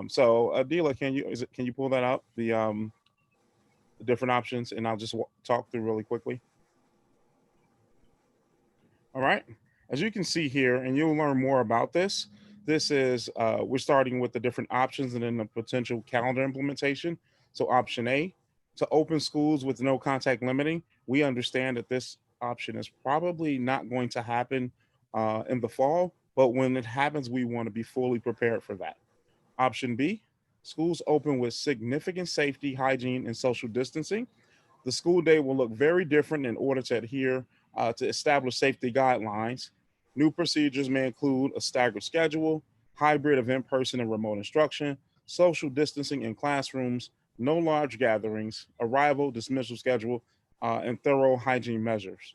So Adila, can you pull that up, the different options, and I'll just talk through really quickly. All right. As you can see here, and you'll learn more about this, this is, we're starting with the different options and then the potential calendar implementation. So option A, to open schools with no contact limiting. We understand that this option is probably not going to happen in the fall, but when it happens, we want to be fully prepared for that. Option B, schools open with significant safety, hygiene, and social distancing. The school day will look very different in order to adhere to establish safety guidelines. New procedures may include a staggered schedule, hybrid of in-person and remote instruction, social distancing in classrooms, no large gatherings, arrival, dismissal schedule, and thorough hygiene measures.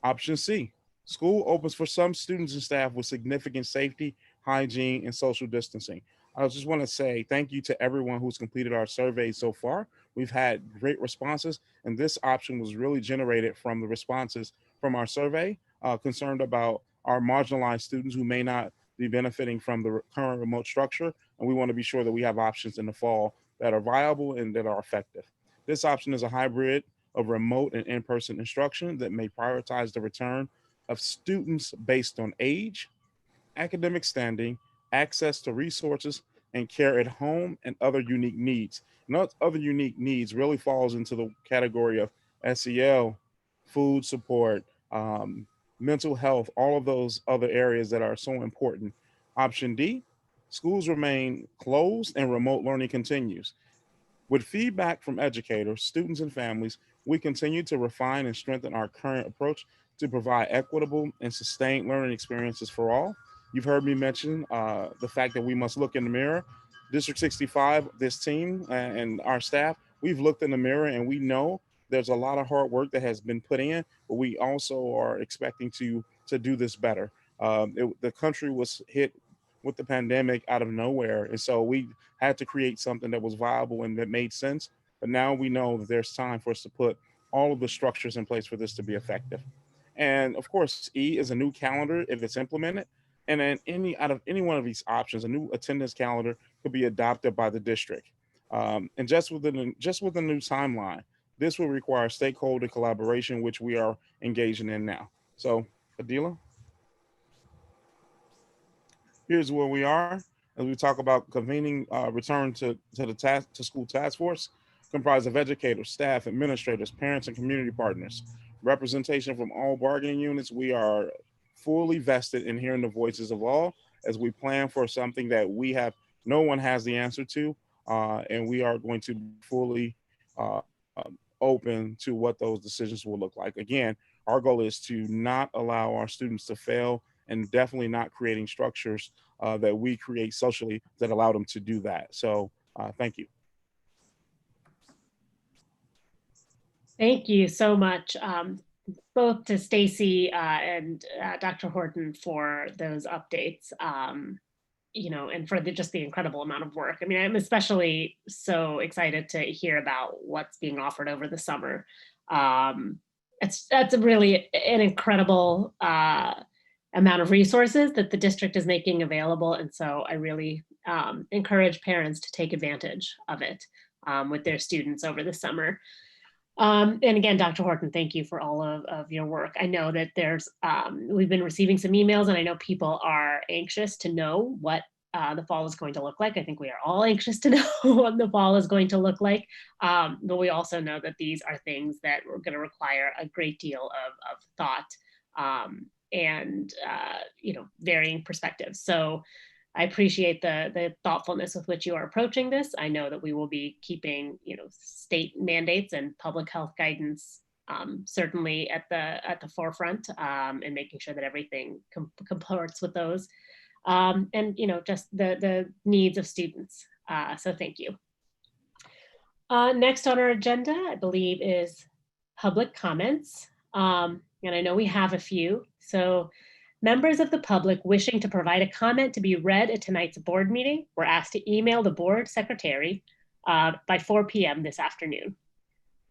Option C, school opens for some students and staff with significant safety, hygiene, and social distancing. I just want to say thank you to everyone who's completed our survey so far. We've had great responses, and this option was really generated from the responses from our survey concerned about our marginalized students who may not be benefiting from the current remote structure. And we want to be sure that we have options in the fall that are viable and that are effective. This option is a hybrid of remote and in-person instruction that may prioritize the return of students based on age, academic standing, access to resources, and care at home and other unique needs. And those other unique needs really falls into the category of SEL, food support, mental health, all of those other areas that are so important. Option D, schools remain closed and remote learning continues. With feedback from educators, students, and families, we continue to refine and strengthen our current approach to provide equitable and sustained learning experiences for all. You've heard me mention the fact that we must look in the mirror. District 65, this team and our staff, we've looked in the mirror and we know there's a lot of hard work that has been put in, but we also are expecting to do this better. The country was hit with the pandemic out of nowhere, and so we had to create something that was viable and that made sense. But now we know that there's time for us to put all of the structures in place for this to be effective. And of course, E is a new calendar if it's implemented. And then out of any one of these options, a new attendance calendar could be adopted by the district. And just with the new timeline, this will require stakeholder collaboration, which we are engaging in now. So, Adila, here's where we are as we talk about convening return to school task force, comprised of educators, staff, administrators, parents, and community partners. Representation from all bargaining units. We are fully vested in hearing the voices of all as we plan for something that no one has the answer to, and we are going to be fully open to what those decisions will look like. Again, our goal is to not allow our students to fail, and definitely not creating structures that we create socially that allow them to do that. So thank you. Thank you so much, both to Stacy and Dr. Horton for those updates, and for just the incredible amount of work. I mean, I'm especially so excited to hear about what's being offered over the summer. That's really an incredible amount of resources that the district is making available. And so I really encourage parents to take advantage of it with their students over the summer. And again, Dr. Horton, thank you for all of your work. I know that we've been receiving some emails, and I know people are anxious to know what the fall is going to look like. I think we are all anxious to know what the fall is going to look like. But we also know that these are things that are going to require a great deal of thought and varying perspectives. So I appreciate the thoughtfulness with which you are approaching this. I know that we will be keeping, state mandates and public health guidance certainly at the forefront, and making sure that everything comports with those, and just the needs of students. So thank you. Next on our agenda, I believe, is public comments, and I know we have a few. So members of the public wishing to provide a comment to be read at tonight's board meeting were asked to email the board secretary by 4 p.m. this afternoon.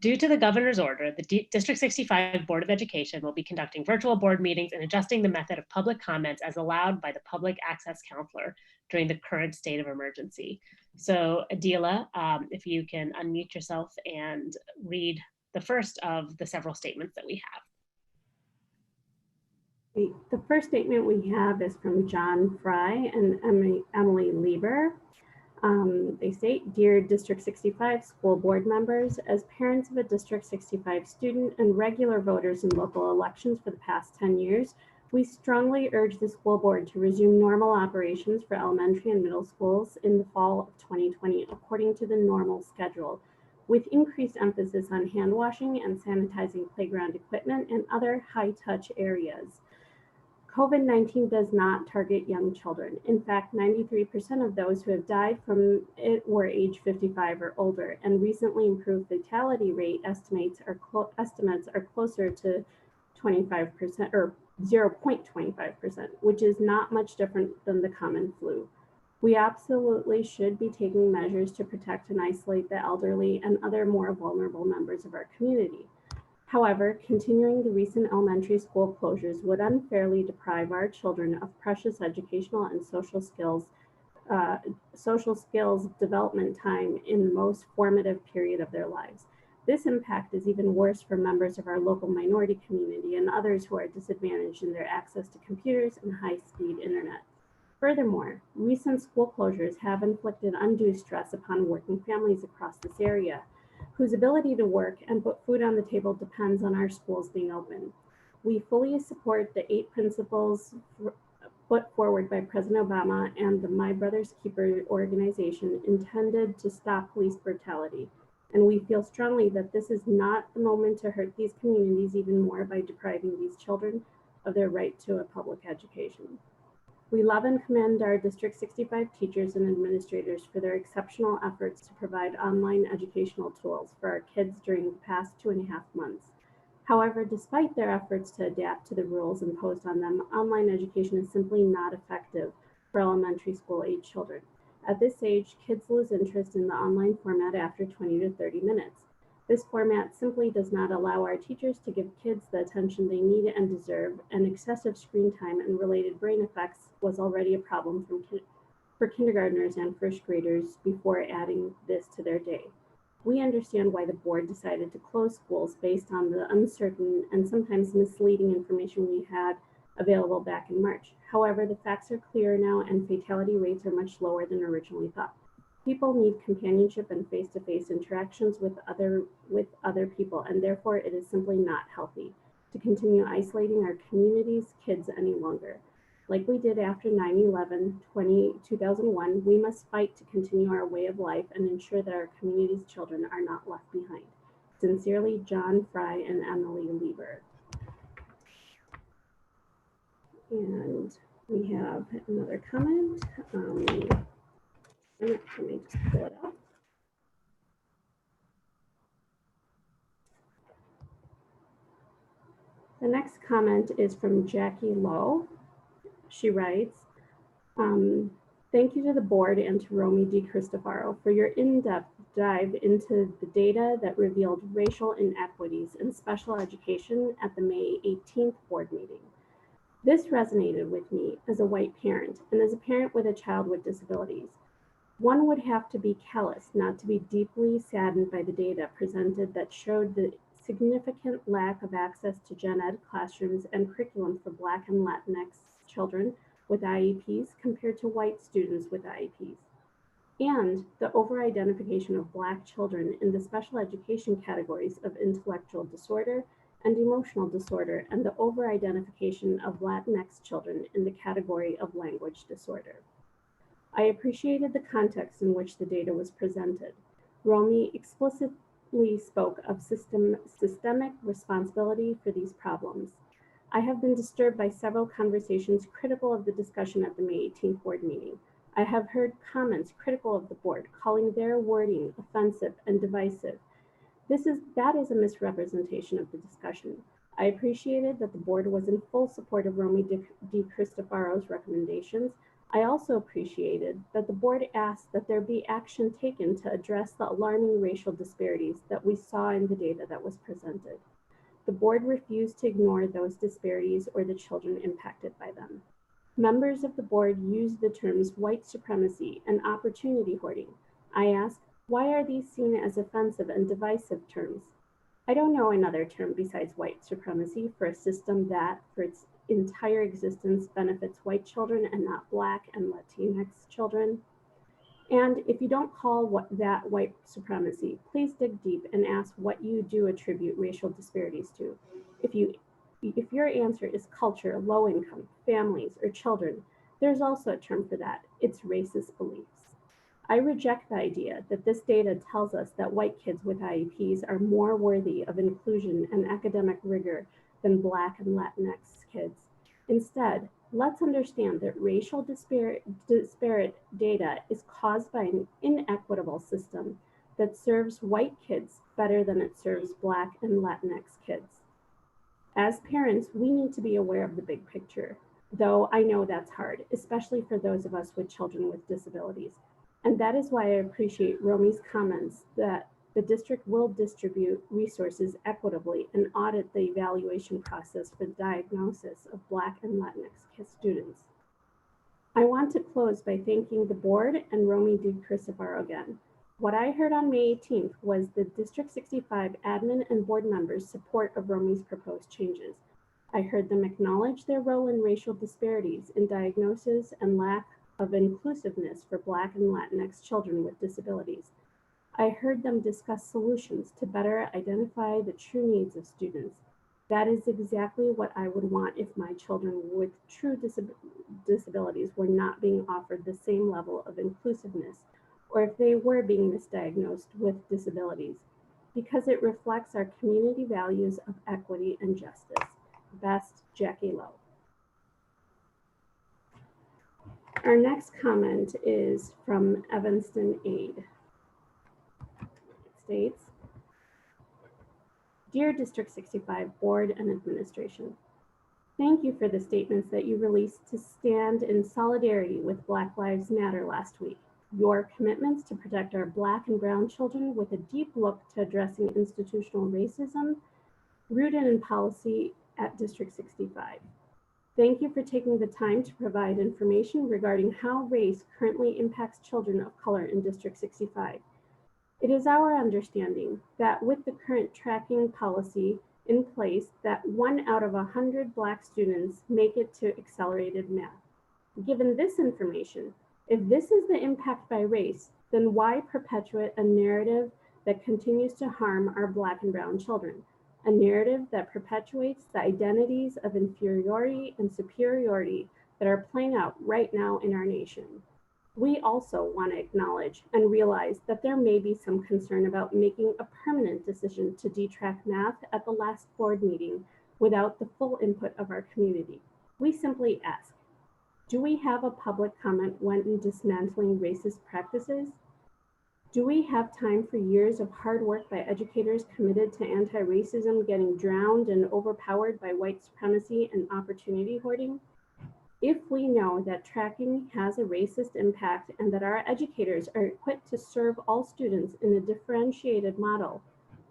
Due to the governor's order, the District 65 Board of Education will be conducting virtual board meetings and adjusting the method of public comments as allowed by the public access counselor during the current state of emergency. So Adila, if you can unmute yourself and read the first of the several statements that we have. The first statement we have is from John Fry and Emily Lieber. They state, Dear District 65 school board members, as parents of a District 65 student and regular voters in local elections for the past 10 years, we strongly urge the school board to resume normal operations for elementary and middle schools in the fall of 2020 according to the normal schedule, with increased emphasis on hand washing and sanitizing playground equipment and other high-touch areas. COVID-19 does not target young children. In fact, 93% of those who have died from it were age 55 or older, and recently improved fatality rate estimates are closer to 25% or 0.25%, which is not much different than the common flu. We absolutely should be taking measures to protect and isolate the elderly and other more vulnerable members of our community. However, continuing the recent elementary school closures would unfairly deprive our children of precious educational and social skills development time in the most formative period of their lives. This impact is even worse for members of our local minority community and others who are disadvantaged in their access to computers and high-speed internet. Furthermore, recent school closures have inflicted undue stress upon working families across this area, whose ability to work and put food on the table depends on our schools being open. We fully support the 8 principles put forward by President Obama and the My Brother's Keeper organization intended to stop police brutality. And we feel strongly that this is not the moment to hurt these communities even more by depriving these children of their right to a public education. We love and commend our District 65 teachers and administrators for their exceptional efforts to provide online educational tools for our kids during the past 2.5 months. However, despite their efforts to adapt to the rules imposed on them, online education is simply not effective for elementary school age children. At this age, kids lose interest in the online format after 20 to 30 minutes. This format simply does not allow our teachers to give kids the attention they need and deserve, and excessive screen time and related brain effects was already a problem for kindergartners and first graders before adding this to their day. We understand why the board decided to close schools based on the uncertain and sometimes misleading information we had available back in March. However, the facts are clear now and fatality rates are much lower than originally thought. People need companionship and face-to-face interactions with other people, and therefore it is simply not healthy to continue isolating our community's kids any longer. Like we did after 9/11, 2001, we must fight to continue our way of life and ensure that our community's children are not left behind. Sincerely, John Fry and Emily Lieber. And we have another comment. Let me just pull it up. The next comment is from Jackie Lowe. She writes, thank you to the board and to Romy DiCristofaro for your in-depth dive into the data that revealed racial inequities in special education at the May 18th board meeting. This resonated with me as a white parent and as a parent with a child with disabilities. One would have to be callous not to be deeply saddened by the data presented that showed the significant lack of access to gen ed classrooms and curriculum for Black and Latinx children with IEPs compared to white students with IEPs, and the over-identification of Black children in the special education categories of intellectual disorder and emotional disorder, and the over-identification of Latinx children in the category of language disorder. I appreciated the context in which the data was presented. Romy explicitly spoke of systemic responsibility for these problems. I have been disturbed by several conversations critical of the discussion at the May 18th board meeting. I have heard comments critical of the board, calling their wording offensive and divisive. That is a misrepresentation of the discussion. I appreciated that the board was in full support of Romy DiCristofaro's recommendations. I also appreciated that the board asked that there be action taken to address the alarming racial disparities that we saw in the data that was presented. The board refused to ignore those disparities or the children impacted by them. Members of the board used the terms white supremacy and opportunity hoarding. I asked, why are these seen as offensive and divisive terms? I don't know another term besides white supremacy for a system that, for its entire existence, benefits white children and not Black and Latinx children. And if you don't call that white supremacy, please dig deep and ask what you do attribute racial disparities to. If your answer is culture, low income, families, or children, there's also a term for that. It's racist beliefs. I reject the idea that this data tells us that white kids with IEPs are more worthy of inclusion and academic rigor than Black and Latinx kids. Instead, let's understand that racial disparate data is caused by an inequitable system that serves white kids better than it serves Black and Latinx kids. As parents, we need to be aware of the big picture, though I know that's hard, especially for those of us with children with disabilities. And that is why I appreciate Romy's comments that the district will distribute resources equitably and audit the evaluation process for the diagnosis of Black and Latinx students. I want to close by thanking the board and Romy DiCrisofaro again. What I heard on May 18th was the District 65 admin and board members' support of Romy's proposed changes. I heard them acknowledge their role in racial disparities in diagnosis and lack of inclusiveness for Black and Latinx children with disabilities. I heard them discuss solutions to better identify the true needs of students. That is exactly what I would want if my children with true disabilities were not being offered the same level of inclusiveness, or if they were being misdiagnosed with disabilities, because it reflects our community values of equity and justice. Best, Jackie Lowe. Our next comment is from Evanston Aid. It states, Dear District 65 Board and Administration, thank you for the statements that you released to stand in solidarity with Black Lives Matter last week. Your commitments to protect our Black and brown children with a deep look to addressing institutional racism rooted in policy at District 65. Thank you for taking the time to provide information regarding how race currently impacts children of color in District 65. It is our understanding that with the current tracking policy in place, that 1 out of 100 Black students make it to accelerated math. Given this information, if this is the impact by race, then why perpetuate a narrative that continues to harm our Black and brown children? A narrative that perpetuates the identities of inferiority and superiority that are playing out right now in our nation. We also want to acknowledge and realize that there may be some concern about making a permanent decision to detrack math at the last board meeting without the full input of our community. We simply ask, do we have a public comment when dismantling racist practices? Do we have time for years of hard work by educators committed to anti-racism getting drowned and overpowered by white supremacy and opportunity hoarding? If we know that tracking has a racist impact and that our educators are equipped to serve all students in a differentiated model,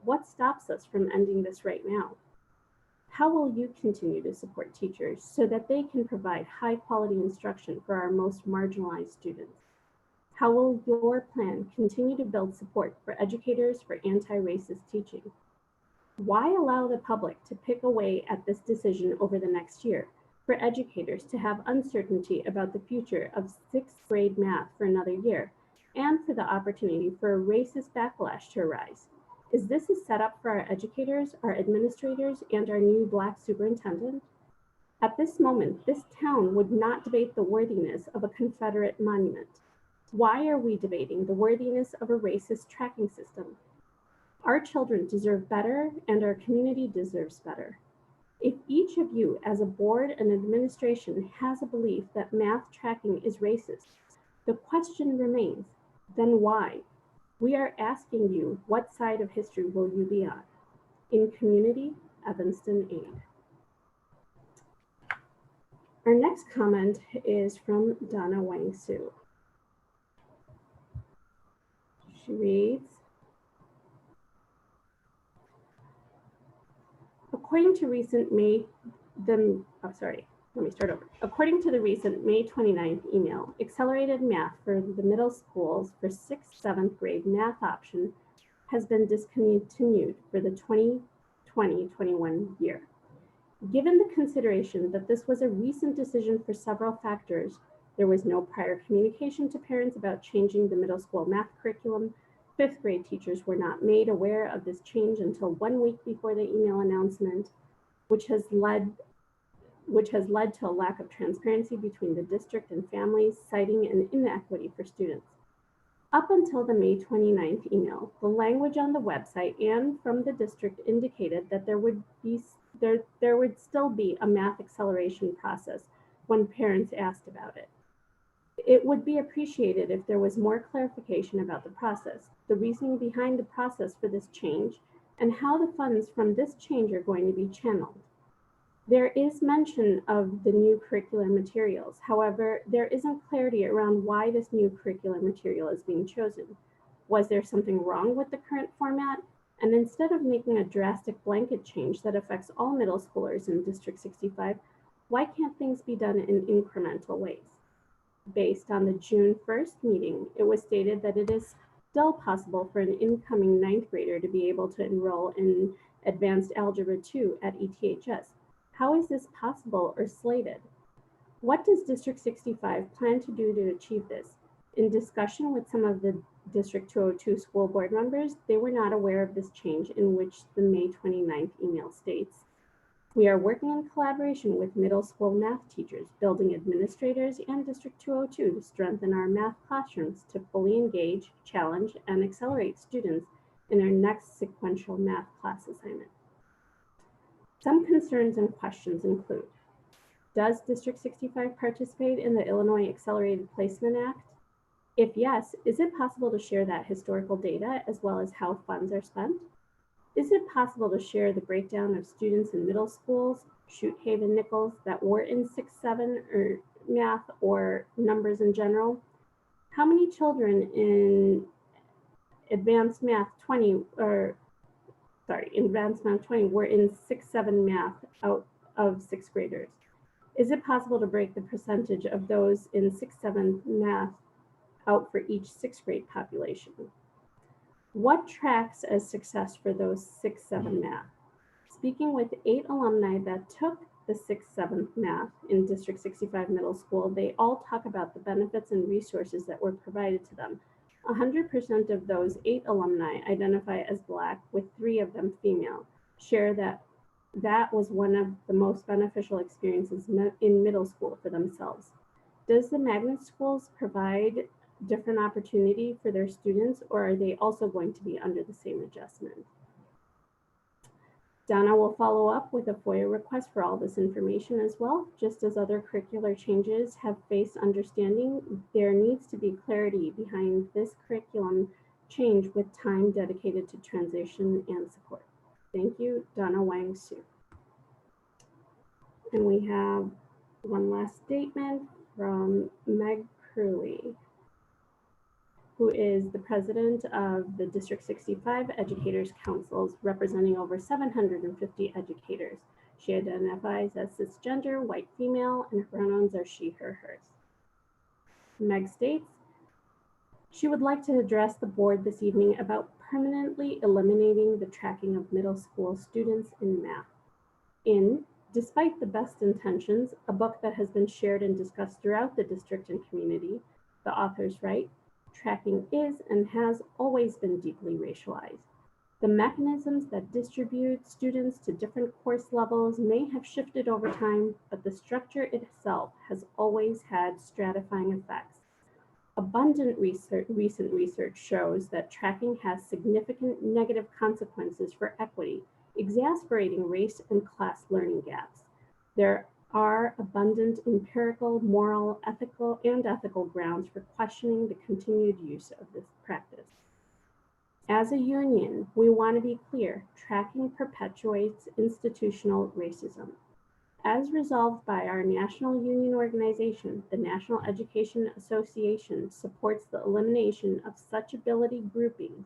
what stops us from ending this right now? How will you continue to support teachers so that they can provide high quality instruction for our most marginalized students? How will your plan continue to build support for educators for anti-racist teaching? Why allow the public to pick away at this decision over the next year, for educators to have uncertainty about the future of 6th grade math for another year, and for the opportunity for a racist backlash to arise? Is this a setup for our educators, our administrators, and our new Black superintendent? At this moment, this town would not debate the worthiness of a Confederate monument. Why are we debating the worthiness of a racist tracking system? Our children deserve better, and our community deserves better. If each of you as a board and administration has a belief that math tracking is racist, the question remains, then why? We are asking you, what side of history will you be on? In community, Evanston Aid. Our next comment is from Donna Wang Su. She reads, according to the recent May 29th email, accelerated math for the middle schools for 6th, 7th grade math option has been discontinued for the 2020-21 year. Given the consideration that this was a recent decision for several factors, there was no prior communication to parents about changing the middle school math curriculum. 5th grade teachers were not made aware of this change until 1 week before the email announcement, which has led to a lack of transparency between the district and families, citing an inequity for students. Up until the May 29th email, the language on the website and from the district indicated that there would still be a math acceleration process when parents asked about it. It would be appreciated if there was more clarification about the process, the reasoning behind the process for this change, and how the funds from this change are going to be channeled. There is mention of the new curricular materials. However, there isn't clarity around why this new curricular material is being chosen. Was there something wrong with the current format? And instead of making a drastic blanket change that affects all middle schoolers in District 65, why can't things be done in incremental ways? Based on the June 1st meeting, it was stated that it is still possible for an incoming 9th grader to be able to enroll in Advanced Algebra 2 at ETHS. How is this possible or slated? What does District 65 plan to do to achieve this? In discussion with some of the District 202 school board members, they were not aware of this change, in which the May 29th email states, we are working in collaboration with middle school math teachers, building administrators, and District 202 to strengthen our math classrooms to fully engage, challenge, and accelerate students in their next sequential math class assignment. Some concerns and questions include, does District 65 participate in the Illinois Accelerated Placement Act? If yes, is it possible to share that historical data as well as how funds are spent? Is it possible to share the breakdown of students in middle schools, Shoot Haven Nichols, that were in 6-7 or math or numbers in general? How many children in Advanced Math 20 were in 6-7 math out of 6th graders? Is it possible to break the percentage of those in 6-7 math out for each 6th grade population? What tracks as success for those 6-7 math? Speaking with 8 alumni that took the 6-7 math in District 65 Middle School, they all talk about the benefits and resources that were provided to them. 100% of those 8 alumni identify as Black, with 3 of them female, share that was one of the most beneficial experiences in middle school for themselves. Does the magnet schools provide different opportunity for their students, or are they also going to be under the same adjustment? Donna will follow up with a FOIA request for all this information as well. Just as other curricular changes have faced understanding, there needs to be clarity behind this curriculum change with time dedicated to transition and support. Thank you, Donna Wang Su. And we have one last statement from Meg Curley, who is the president of the District 65 Educators Councils, representing over 750 educators. She identifies as cisgender, white female, and her pronouns are she, her, hers. Meg states, she would like to address the board this evening about permanently eliminating the tracking of middle school students in math. Despite the best intentions, a book that has been shared and discussed throughout the district and community, the authors write, tracking is and has always been deeply racialized. The mechanisms that distribute students to different course levels may have shifted over time, but the structure itself has always had stratifying effects. Abundant recent research shows that tracking has significant negative consequences for equity, exacerbating race and class learning gaps. There are abundant empirical, moral, ethical grounds for questioning the continued use of this practice. As a union, we want to be clear, tracking perpetuates institutional racism. As resolved by our national union organization, the National Education Association supports the elimination of such ability groupings.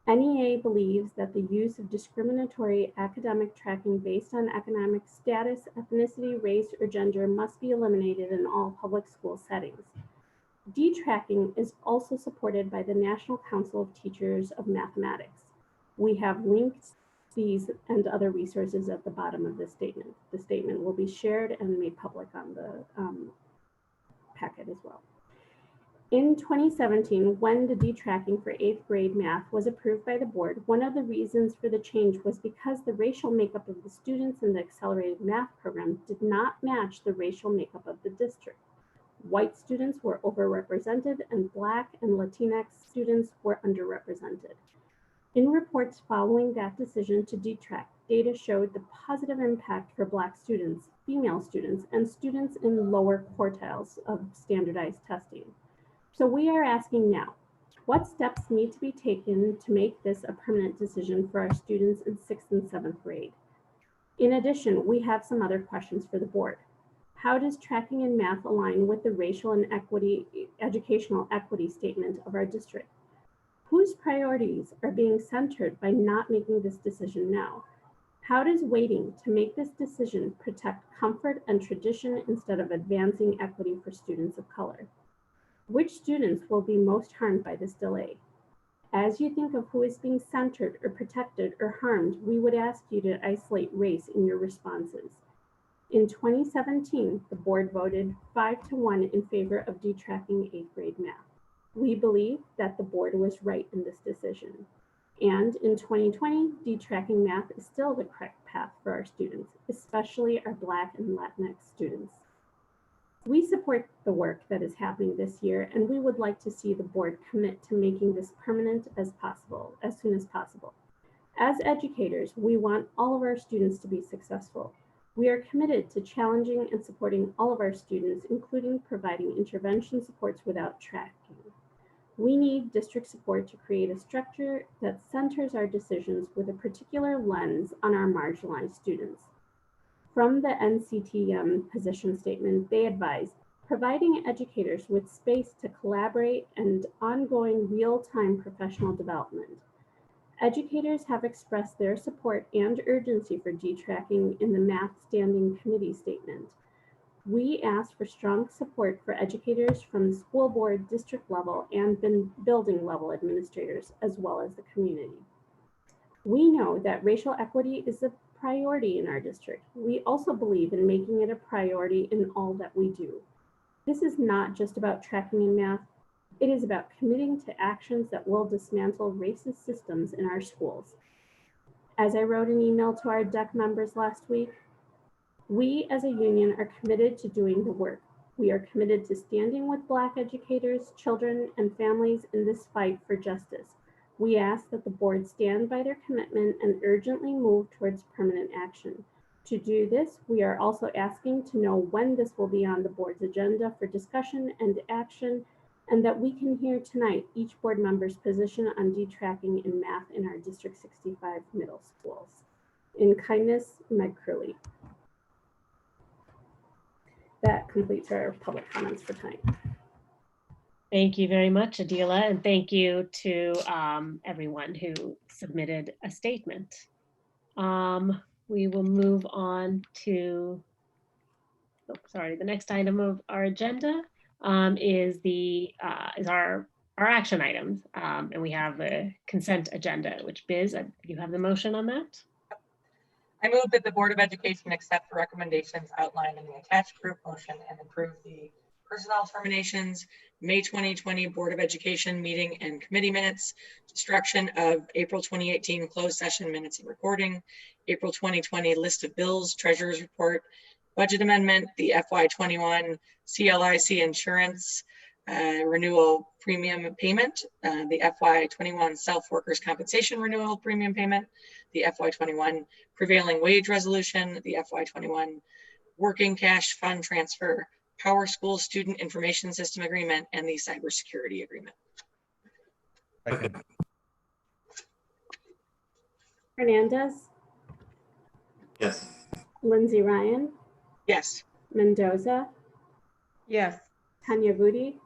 NEA believes that the use of discriminatory academic tracking based on economic status, ethnicity, race, or gender must be eliminated in all public school settings. D-tracking is also supported by the National Council of Teachers of Mathematics. We have linked these and other resources at the bottom of this statement. The statement will be shared and made public on the packet as well. In 2017, when the D-tracking for 8th grade math was approved by the board, one of the reasons for the change was because the racial makeup of the students in the accelerated math program did not match the racial makeup of the district. White students were overrepresented and Black and Latinx students were underrepresented. In reports following that decision to D-track, data showed the positive impact for Black students, female students, and students in lower quartiles of standardized testing. So we are asking now, what steps need to be taken to make this a permanent decision for our students in 6th and 7th grade? In addition, we have some other questions for the board. How does tracking in math align with the racial and educational equity statement of our district? Whose priorities are being centered by not making this decision now? How does waiting to make this decision protect comfort and tradition instead of advancing equity for students of color? Which students will be most harmed by this delay? As you think of who is being centered or protected or harmed, we would ask you to isolate race in your responses. In 2017, the board voted 5-1 in favor of D-tracking 8th grade math. We believe that the board was right in this decision. And in 2020, D-tracking math is still the correct path for our students, especially our Black and Latinx students. We support the work that is happening this year, and we would like to see the board commit to making this permanent as soon as possible. As educators, we want all of our students to be successful. We are committed to challenging and supporting all of our students, including providing intervention supports without tracking. We need district support to create a structure that centers our decisions with a particular lens on our marginalized students. From the NCTM position statement, they advise providing educators with space to collaborate and ongoing real-time professional development. Educators have expressed their support and urgency for D-tracking in the Math Standing Committee statement. We ask for strong support for educators from the school board, district level, and building level administrators, as well as the community. We know that racial equity is a priority in our district. We also believe in making it a priority in all that we do. This is not just about tracking in math. It is about committing to actions that will dismantle racist systems in our schools. As I wrote an email to our DEC members last week, we as a union are committed to doing the work. We are committed to standing with Black educators, children, and families in this fight for justice. We ask that the board stand by their commitment and urgently move towards permanent action. To do this, we are also asking to know when this will be on the board's agenda for discussion and action, and that we can hear tonight each board member's position on D-tracking in math in our District 65 middle schools. In kindness, Meg Curley. That completes our public comments for tonight. Thank you very much, Adila, and thank you to everyone who submitted a statement. We will move on to, the next item of our agenda is our action items, and we have the consent agenda, which Biz, you have the motion on that? I move that the Board of Education accept the recommendations outlined in the attached group motion and approve the personnel terminations, May 2020 Board of Education meeting and committee minutes, destruction of April 2018 closed session minutes and recording, April 2020 list of bills, treasurer's report, budget amendment, the FY21 CLIC insurance renewal premium payment, the FY21 self-workers compensation renewal premium payment, the FY21 prevailing wage resolution, the FY21 working cash fund transfer, Power School Student Information System Agreement, and the Cybersecurity Agreement. Hernandez. Yes. Lindsay Ryan, Yes. Mendoza, Yes. Tanya Vudi,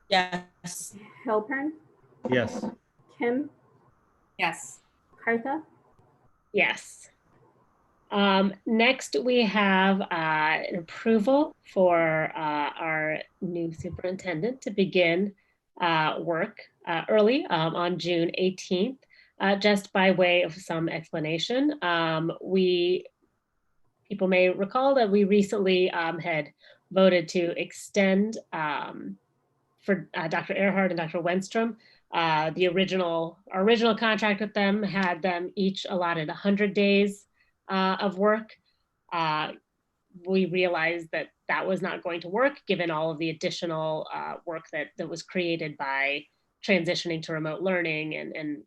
Yes. Halpern, Yes. Kim, Yes. Cartha. Yes. Next, we have an approval for our new superintendent to begin work early on June 18th. Just by way of some explanation, people may recall that we recently had voted to extend for Dr. Earhart and Dr. Wenstrom. Our original contract with them had them each allotted 100 days of work. We realized that that was not going to work given all of the additional work that was created by transitioning to remote learning and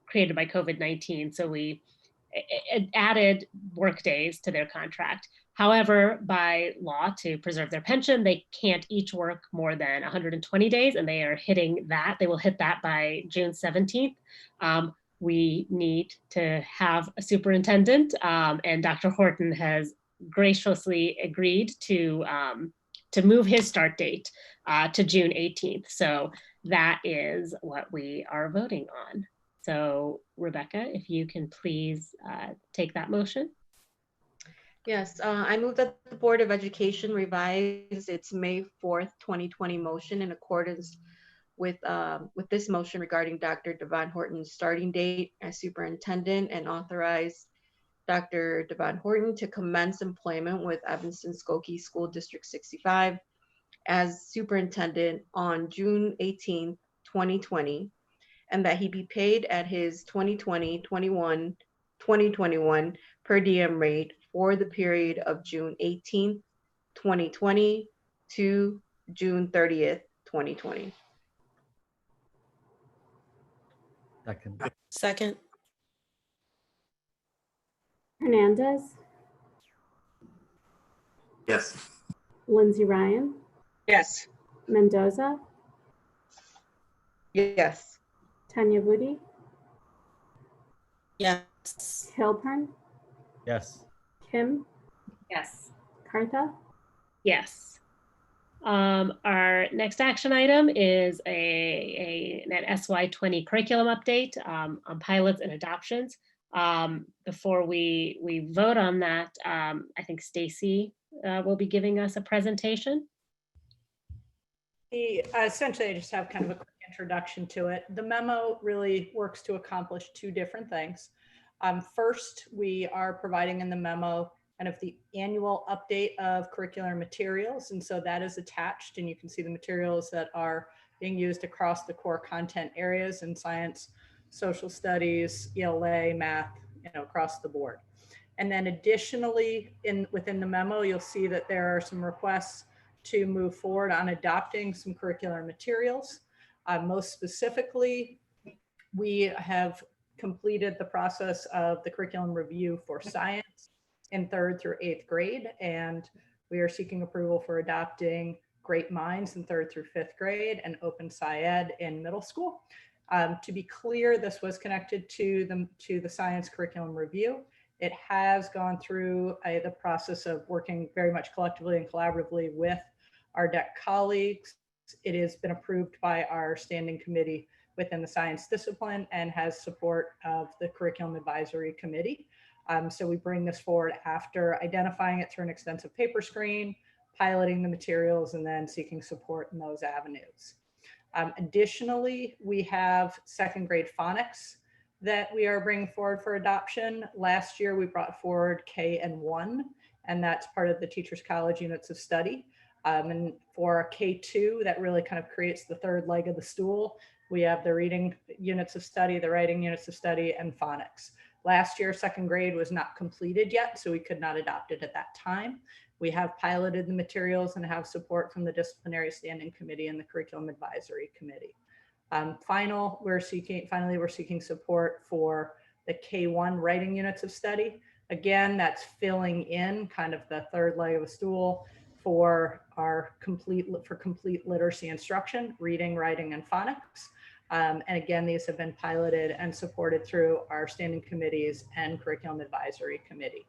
created by COVID-19. So we added work days to their contract. However, by law, to preserve their pension, they can't each work more than 120 days, and they are hitting that. They will hit that by June 17th. We need to have a superintendent, and Dr. Horton has graciously agreed to move his start date to June 18th. So that is what we are voting on. So Rebecca, if you can please take that motion. Yes, I move that the Board of Education revise its May 4th, 2020 motion in accordance with this motion regarding Dr. Devon Horton's starting date as superintendent, and authorize Dr. Devon Horton to commence employment with Evanston-Skokie School District 65 as superintendent on June 18th, 2020, and that he be paid at his 2020 per diem rate for the period of June 18th, 2020 to June 30th, 2020. Second. Second. Hernandez, Yes. Lindsay Ryan, Yes. Mendoza, Yes. Tanya Vudi, Yes. Halpern, Yes. Kim, Yes. Cartha. Yes. Our next action item is an SY20 curriculum update on pilots and adoptions. Before we vote on that, I think Stacy will be giving us a presentation. Essentially, I just have kind of a quick introduction to it. The memo really works to accomplish two different things. First, we are providing in the memo kind of the annual update of curricular materials. And so that is attached, and you can see the materials that are being used across the core content areas in science, social studies, ELA, math, across the board. And then additionally, within the memo, you'll see that there are some requests to move forward on adopting some curricular materials. Most specifically, we have completed the process of the curriculum review for science in 3rd through 8th grade, and we are seeking approval for adopting Great Minds in 3rd through 5th grade and Open SciEd in middle school. To be clear, this was connected to the science curriculum review. It has gone through the process of working very much collectively and collaboratively with our DEC colleagues. It has been approved by our standing committee within the science discipline and has support of the curriculum advisory committee. So we bring this forward after identifying it through an extensive paper screen, piloting the materials, and then seeking support in those avenues. Additionally, we have 2nd grade phonics that we are bringing forward for adoption. Last year, we brought forward K and 1, and that's part of the Teachers College units of study. And for K2, that really kind of creates the 3rd leg of the stool. We have the reading units of study, the writing units of study, and phonics. Last year, 2nd grade was not completed yet, so we could not adopt it at that time. We have piloted the materials and have support from the Disciplinary Standing Committee and the Curriculum Advisory Committee. Finally, we're seeking support for the K1 writing units of study. Again, that's filling in kind of the 3rd leg of the stool for our complete literacy instruction, reading, writing, and phonics. And again, these have been piloted and supported through our standing committees and curriculum advisory committee.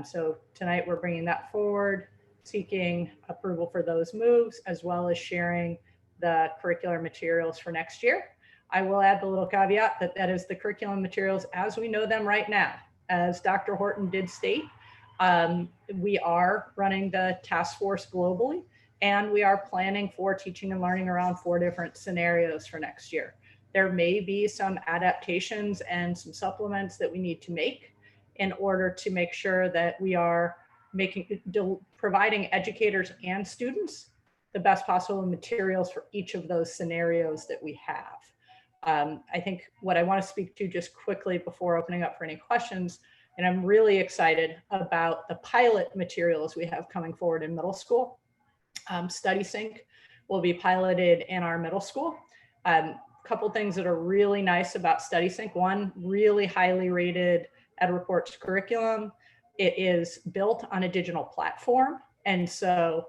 So tonight we're bringing that forward, seeking approval for those moves, as well as sharing the curricular materials for next year. I will add the little caveat that that is the curriculum materials as we know them right now. As Dr. Horton did state, we are running the task force globally, and we are planning for teaching and learning around 4 different scenarios for next year. There may be some adaptations and some supplements that we need to make in order to make sure that we are providing educators and students the best possible materials for each of those scenarios that we have. I think what I want to speak to just quickly before opening up for any questions, and I'm really excited about the pilot materials we have coming forward in middle school. Study Sync will be piloted in our middle school. Couple things that are really nice about Study Sync. One, really highly rated EdReports curriculum. It is built on a digital platform. And so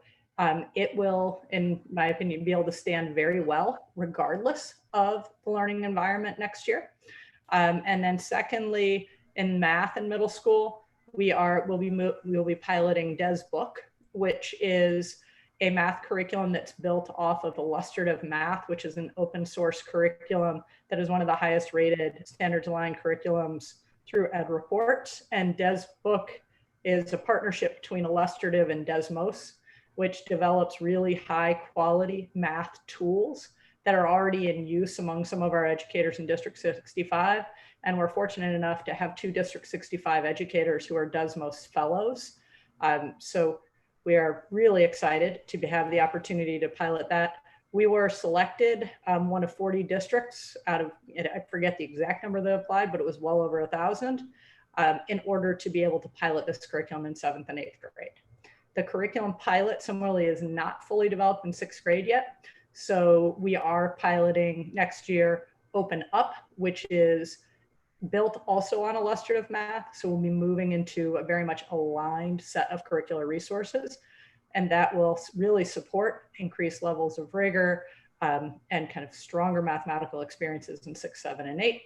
it will, in my opinion, be able to stand very well regardless of the learning environment next year. And then secondly, in math in middle school, we'll be piloting DesBook, which is a math curriculum that's built off of illustrative math, which is an open source curriculum that is one of the highest rated standards aligned curriculums through EdReports. And DesBook is a partnership between Illustrative and Desmos, which develops really high quality math tools that are already in use among some of our educators in District 65. And we're fortunate enough to have 2 District 65 educators who are Desmos fellows. So we are really excited to have the opportunity to pilot that. We were selected one of 40 districts out of, I forget the exact number that applied, but it was well over 1,000 in order to be able to pilot this curriculum in 7th and 8th grade. The curriculum pilot similarly is not fully developed in 6th grade yet. So we are piloting next year Open Up, which is built also on illustrative math. So we'll be moving into a very much aligned set of curricular resources. And that will really support increased levels of rigor and kind of stronger mathematical experiences in 6, 7, and 8,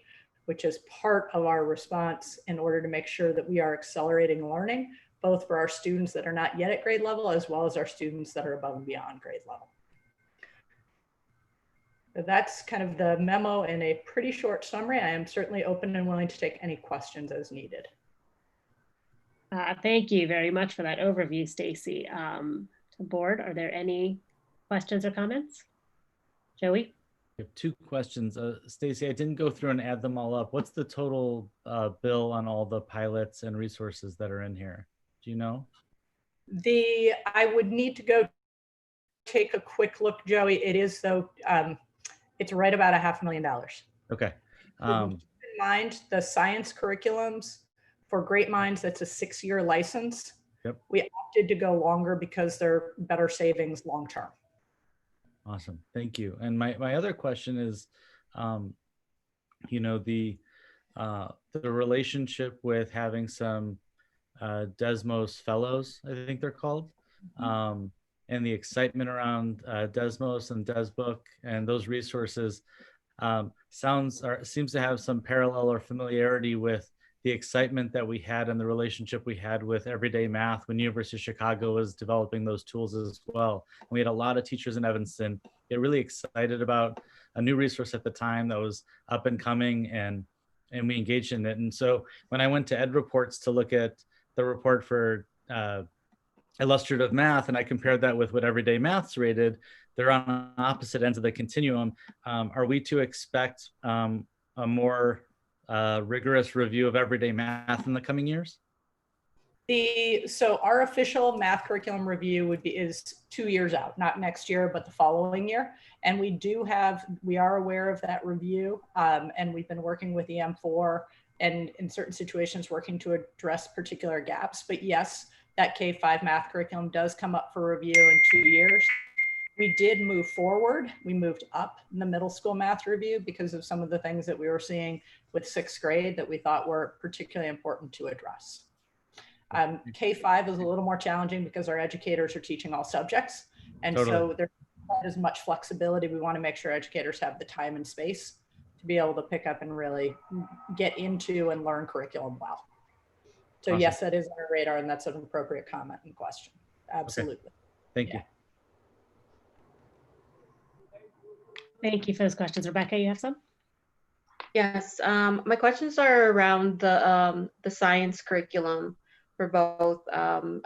which is part of our response in order to make sure that we are accelerating learning, both for our students that are not yet at grade level, as well as our students that are above and beyond grade level. So that's kind of the memo in a pretty short summary. I am certainly open and willing to take any questions as needed. Thank you very much for that overview, Stacy. To board, are there any questions or comments? Joey? I have 2 questions. Stacy, I didn't go through and add them all up. What's the total bill on all the pilots and resources that are in here? Do you know? I would need to go take a quick look, Joey. It is though, it's right about $500,000. Okay. Keep in mind the science curriculums for Great Minds, that's a 6-year license. Yep. We opted to go longer because they're better savings long-term. Awesome, thank you. And my other question is, you know, the relationship with having some Desmos fellows, I think they're called, and the excitement around Desmos and DesBook and those resources seems to have some parallel or familiarity with the excitement that we had and the relationship we had with Everyday Math when University of Chicago was developing those tools as well. And we had a lot of teachers in Evanston get really excited about a new resource at the time that was up and coming, and we engaged in it. And so when I went to EdReports to look at the report for illustrative math, and I compared that with what Everyday Math's rated, they're on opposite ends of the continuum. Are we to expect a more rigorous review of Everyday Math in the coming years? So our official math curriculum review is 2 years out, not next year, but the following year. And we are aware of that review, and we've been working with EM4 and in certain situations working to address particular gaps. But yes, that K-5 math curriculum does come up for review in 2 years. We did move forward. We moved up in the middle school math review because of some of the things that we were seeing with 6th grade that we thought were particularly important to address. K-5 is a little more challenging because our educators are teaching all subjects. And so there's not as much flexibility. We want to make sure educators have the time and space to be able to pick up and really get into and learn curriculum well. So Awesome. yes, that is on our radar, and that's an appropriate comment and question. Absolutely. Thank you. Thank you for those questions. Rebecca, you have some? Yes, my questions are around the science curriculum for both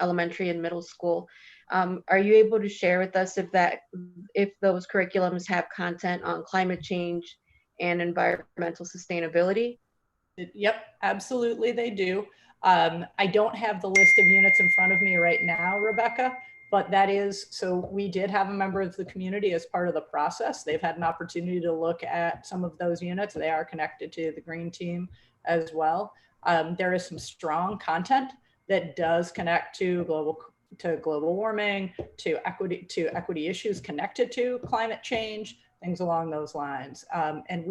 elementary and middle school. Are you able to share with us if those curriculums have content on climate change and environmental sustainability? Yep, absolutely they do. I don't have the list of units in front of me right now, Rebecca, but that is, so we did have a member of the community as part of the process. They've had an opportunity to look at some of those units. They are connected to the green team as well. There is some strong content that does connect to global warming, to equity issues connected to climate change, things along those lines. And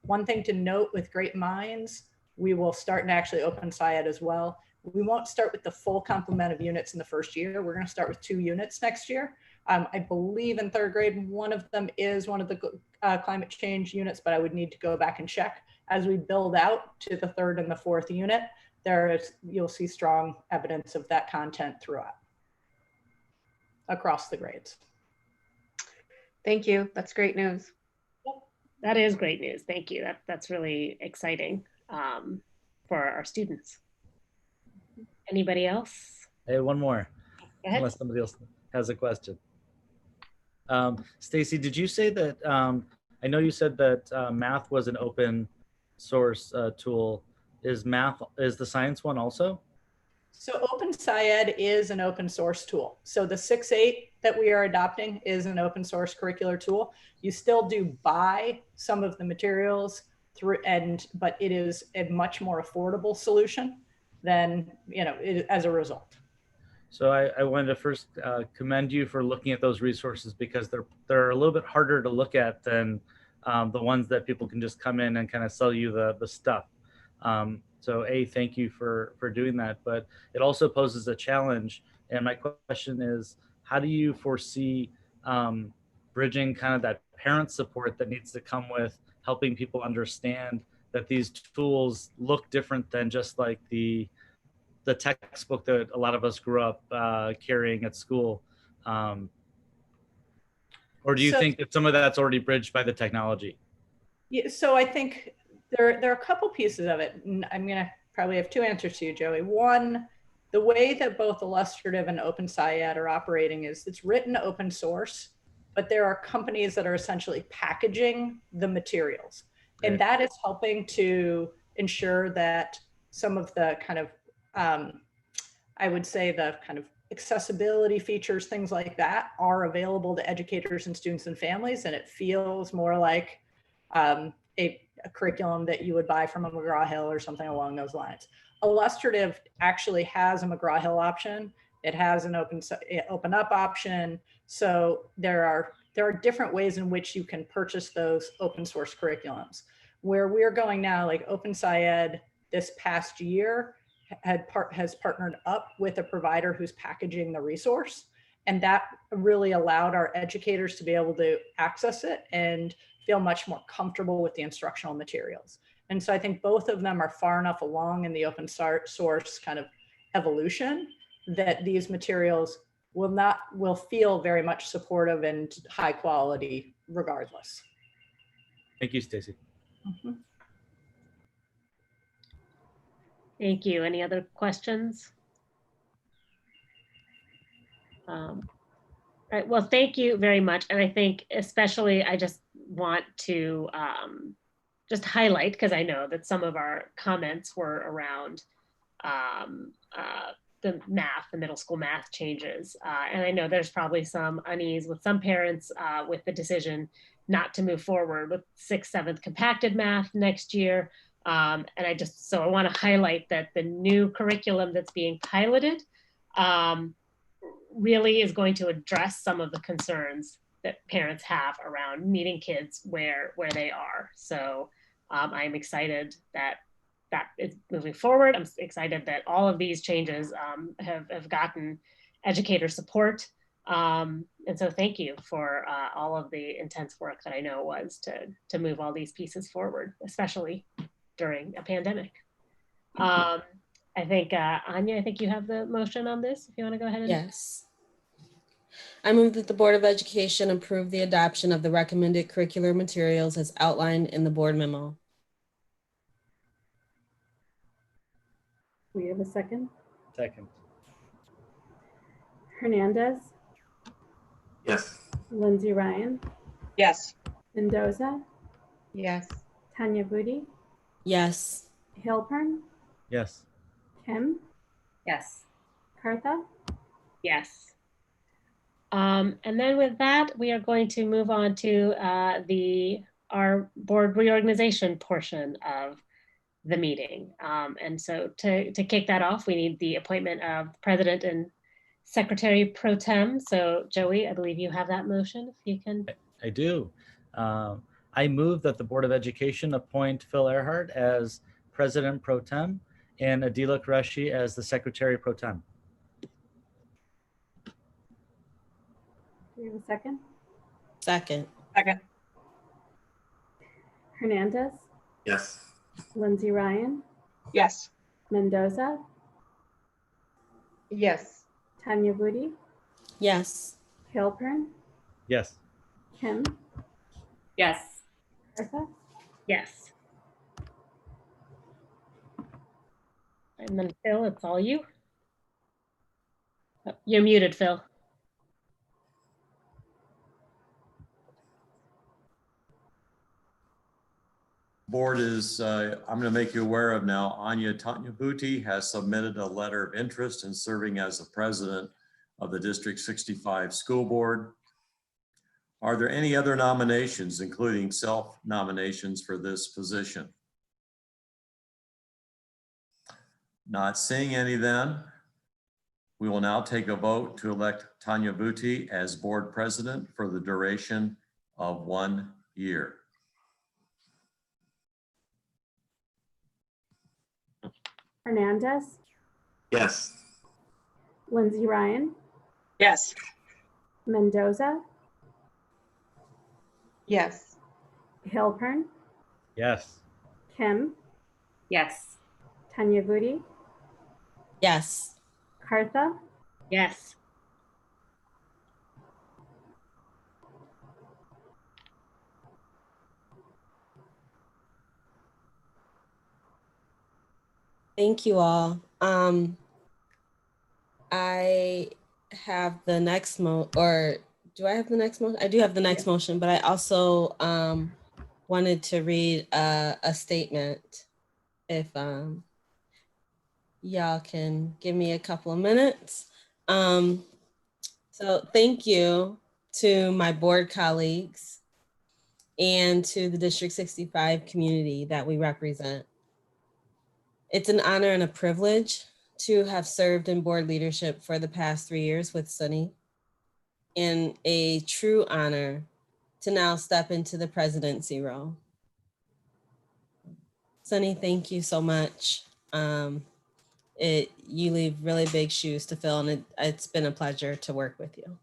one thing to note with Great Minds, we will start and actually open SciEd as well. We won't start with the full complement of units in the first year. We're going to start with 2 units next year. I believe in 3rd grade, one of them is one of the climate change units, but I would need to go back and check. As we build out to the 3rd and the 4th unit, you'll see strong evidence of that content throughout across the grades. Thank you. That's great news. That is great news. Thank you. That's really exciting for our students. Anybody else? Hey, one more, Go ahead. unless somebody else has a question. Stacy, did you say that, I know you said that math was an open source tool. Is the science one also? So Open SciEd is an open source tool. So the 6.8 that we are adopting is an open source curricular tool. You still do buy some of the materials but it is a much more affordable solution than, as a result. So I wanted to first commend you for looking at those resources, because they're a little bit harder to look at than the ones that people can just come in and kind of sell you the stuff. So thank you for doing that, but it also poses a challenge. And my question is, how do you foresee bridging kind of that parent support that needs to come with helping people understand that these tools look different than just like the textbook that a lot of us grew up carrying at school? Or do you think that some of that's already bridged by the technology? Yeah, so I think there are a couple pieces of it. And I'm going to probably have 2 answers to you, Joey. One, the way that both Illustrative and Open SciEd are operating is it's written open source, but there are companies that are essentially packaging the materials. Right. And that is helping to ensure that some of the kind of, I would say the kind of accessibility features, things like that, are available to educators and students and families. And it feels more like a curriculum that you would buy from a McGraw-Hill or something along those lines. Illustrative actually has a McGraw-Hill option. It has an open up option. So there are different ways in which you can purchase those open source curriculums. Where we're going now, like Open SciEd this past year has partnered up with a provider who's packaging the resource. And that really allowed our educators to be able to access it and feel much more comfortable with the instructional materials. And so I think both of them are far enough along in the open source kind of evolution that these materials will feel very much supportive and high quality regardless. Thank you, Stacy. Mm-hmm. Thank you. Any other questions? All right, well, thank you very much. And I think especially I just want to just highlight, because I know that some of our comments were around the middle school math changes. And I know there's probably some unease with some parents with the decision not to move forward with 6th, 7th compacted math next year. And I want to highlight that the new curriculum that's being piloted really is going to address some of the concerns that parents have around meeting kids where they are. So I'm excited that is moving forward. I'm excited that all of these changes have gotten educator support. And so thank you for all of the intense work that I know it was to move all these pieces forward, especially during a pandemic. I think, Anya, I think you have the motion on this, if you want to go ahead and. Yes. I move that the Board of Education approve the adoption of the recommended curricular materials as outlined in the board memo. We have a second. Second. Hernandez, Yes. Lindsay Ryan, Yes. Mendoza, Yes. Tanya Booty, Yes. Halpern, Yes. Kim, Yes. Cartha. Yes. And then with that, we are going to move on to our board reorganization portion of the meeting. And so to kick that off, we need the appointment of president and secretary pro tem. So Joey, I believe you have that motion, if you can. I do. I move that the Board of Education appoint Phil Earhart as president pro tem and Adila Qureshi as the secretary pro tem. Do we have a second? Second. Second. Hernandez, Yes. Lindsay Ryan, Yes. Mendoza, Yes. Tanya Booty, Yes. Halpern, Yes. Kim, Yes. Cartha. Yes. And then Phil, it's all you. Oh, you're muted, Phil. Board is, I'm going to make you aware of now, Anya Tanyabuti has submitted a letter of interest in serving as the president of the District 65 School Board. Are there any other nominations, including self-nominations for this position? Not seeing any then. We will now take a vote to elect Tanya Buti as board president for the duration of 1 year. Hernandez, Yes. Lindsay Ryan, Yes. Mendoza, Yes. Halpern, Yes. Kim, Yes. Tanya Booty, Yes. Cartha. Yes. Thank you all. I have the next or do I have the next motion? I do have the next motion, but I also wanted to read a statement. If y'all can give me a couple of minutes. So thank you to my board colleagues and to the District 65 community that we represent. It's an honor and a privilege to have served in board leadership for the past 3 years with Sunny, and a true honor to now step into the presidency role. Sunny, thank you so much. You leave really big shoes to fill, and it's been a pleasure to work with you.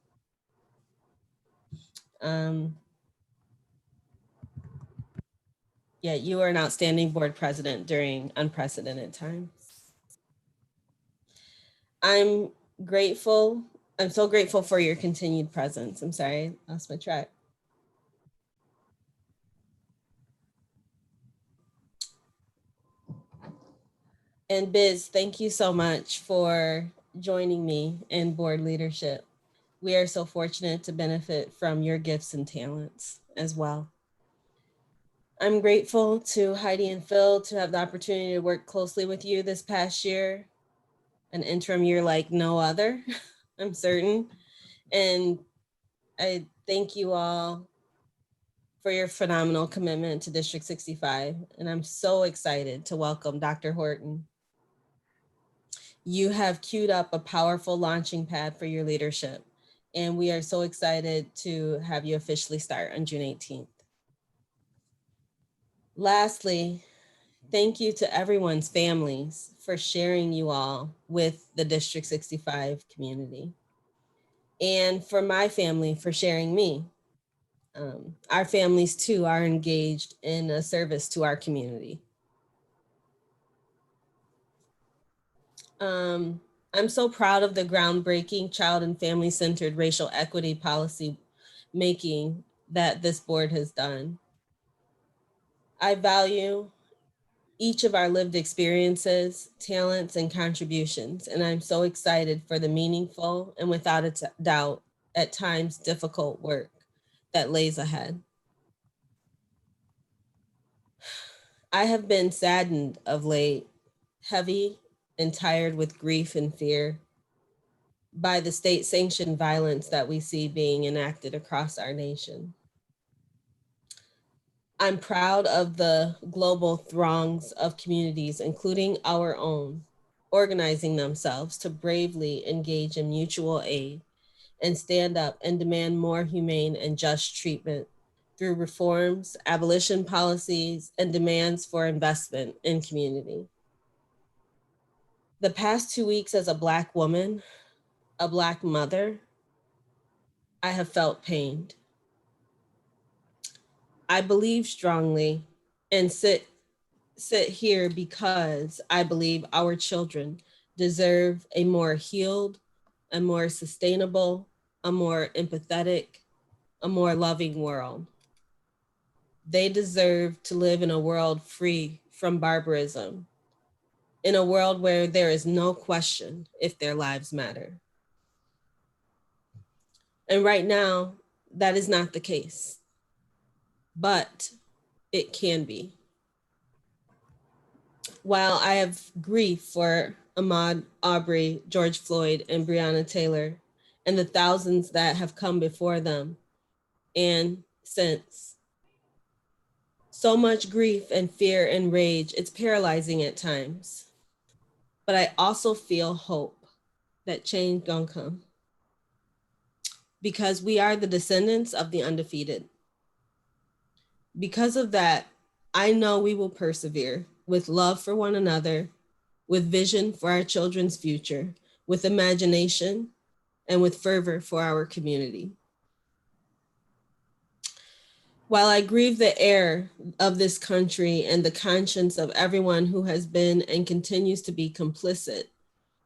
Yeah, you are an outstanding board president during unprecedented times. I'm grateful. I'm so grateful for your continued presence. I'm sorry, I lost my track. And Biz, thank you so much for joining me in board leadership. We are so fortunate to benefit from your gifts and talents as well. I'm grateful to Heidi and Phil to have the opportunity to work closely with you this past year, an interim year like no other, I'm certain. And I thank you all for your phenomenal commitment to District 65. And I'm so excited to welcome Dr. Horton. You have queued up a powerful launching pad for your leadership, and we are so excited to have you officially start on June 18th. Lastly, thank you to everyone's families for sharing you all with the District 65 community, and for my family for sharing me. Our families too are engaged in a service to our community. I'm so proud of the groundbreaking child and family-centered racial equity policy making that this board has done. I value each of our lived experiences, talents, and contributions, and I'm so excited for the meaningful and without a doubt, at times difficult work that lays ahead. I have been saddened of late, heavy and tired with grief and fear by the state-sanctioned violence that we see being enacted across our nation. I'm proud of the global throngs of communities, including our own, organizing themselves to bravely engage in mutual aid and stand up and demand more humane and just treatment through reforms, abolition policies, and demands for investment in community. The past 2 weeks as a Black woman, a Black mother, I have felt pained. I believe strongly and sit here because I believe our children deserve a more healed, a more sustainable, a more empathetic, a more loving world. They deserve to live in a world free from barbarism, in a world where there is no question if their lives matter. And right now, that is not the case, but it can be. While I have grief for Ahmaud Arbery, George Floyd, and Breonna Taylor, and the thousands that have come before them and since, so much grief and fear and rage, it's paralyzing at times. But I also feel hope that change gonna come, because we are the descendants of the undefeated. Because of that, I know we will persevere with love for one another, with vision for our children's future, with imagination, and with fervor for our community. While I grieve the air of this country and the conscience of everyone who has been and continues to be complicit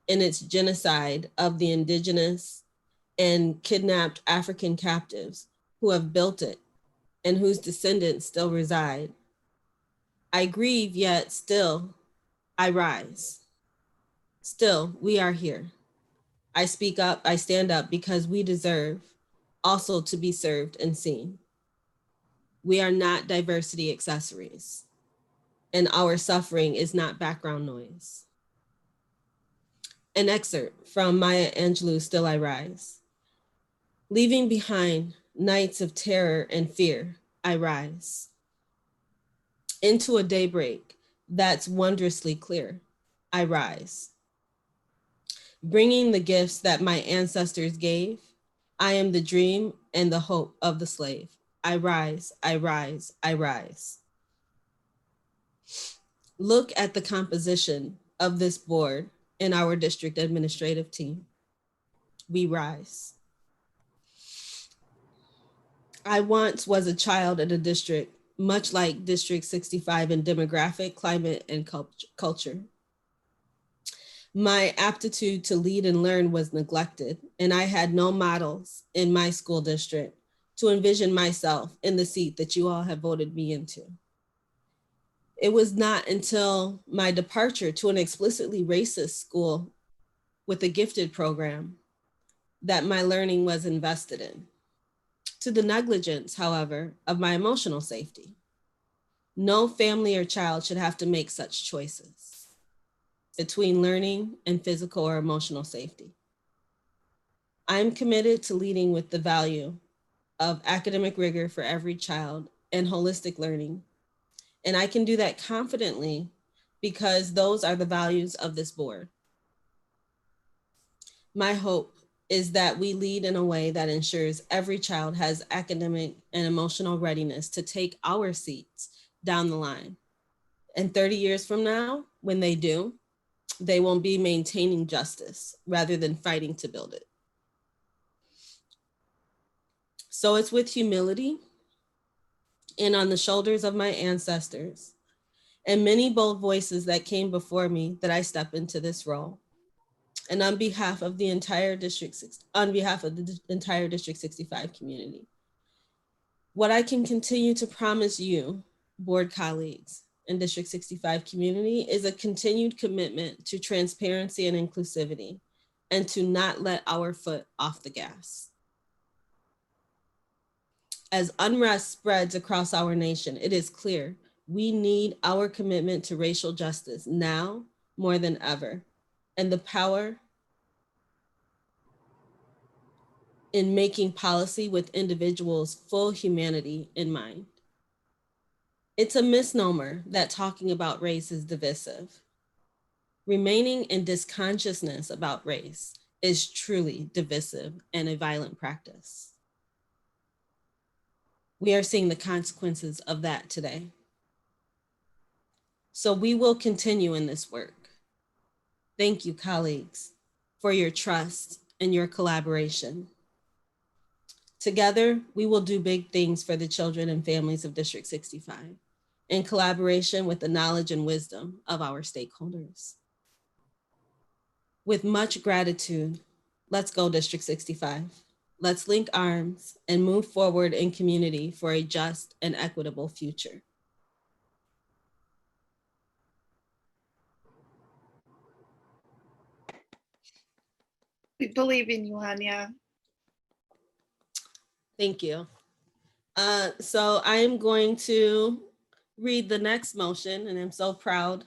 in its genocide of the indigenous and kidnapped African captives who have built it and whose descendants still reside, I grieve, yet still I rise. Still, we are here. I speak up, I stand up because we deserve also to be served and seen. We are not diversity accessories, and our suffering is not background noise. An excerpt from Maya Angelou's Still I Rise. Leaving behind nights of terror and fear, I rise. Into a daybreak that's wondrously clear, I rise. Bringing the gifts that my ancestors gave, I am the dream and the hope of the slave. I rise, I rise, I rise. Look at the composition of this board and our district administrative team. We rise. I once was a child in a district, much like District 65 in demographic, climate, and culture. My aptitude to lead and learn was neglected, and I had no models in my school district to envision myself in the seat that you all have voted me into. It was not until my departure to an explicitly racist school with a gifted program that my learning was invested in, to the negligence, however, of my emotional safety. No family or child should have to make such choices between learning and physical or emotional safety. I'm committed to leading with the value of academic rigor for every child and holistic learning. And I can do that confidently because those are the values of this board. My hope is that we lead in a way that ensures every child has academic and emotional readiness to take our seats down the line. And 30 years from now, when they do, they won't be maintaining justice rather than fighting to build it. So it's with humility and on the shoulders of my ancestors and many bold voices that came before me that I step into this role. and on behalf of the entire District 65 community. What I can continue to promise you, board colleagues and District 65 community, is a continued commitment to transparency and inclusivity, and to not let our foot off the gas. As unrest spreads across our nation, it is clear we need our commitment to racial justice now more than ever, and the power in making policy with individuals' full humanity in mind. It's a misnomer that talking about race is divisive. Remaining in disconsciousness about race is truly divisive and a violent practice. We are seeing the consequences of that today. So we will continue in this work. Thank you, colleagues, for your trust and your collaboration. Together, we will do big things for the children and families of District 65 in collaboration with the knowledge and wisdom of our stakeholders. With much gratitude, let's go District 65. Let's link arms and move forward in community for a just and equitable future. We believe in you, Anya. Thank you. So I am going to read the next motion, and I'm so proud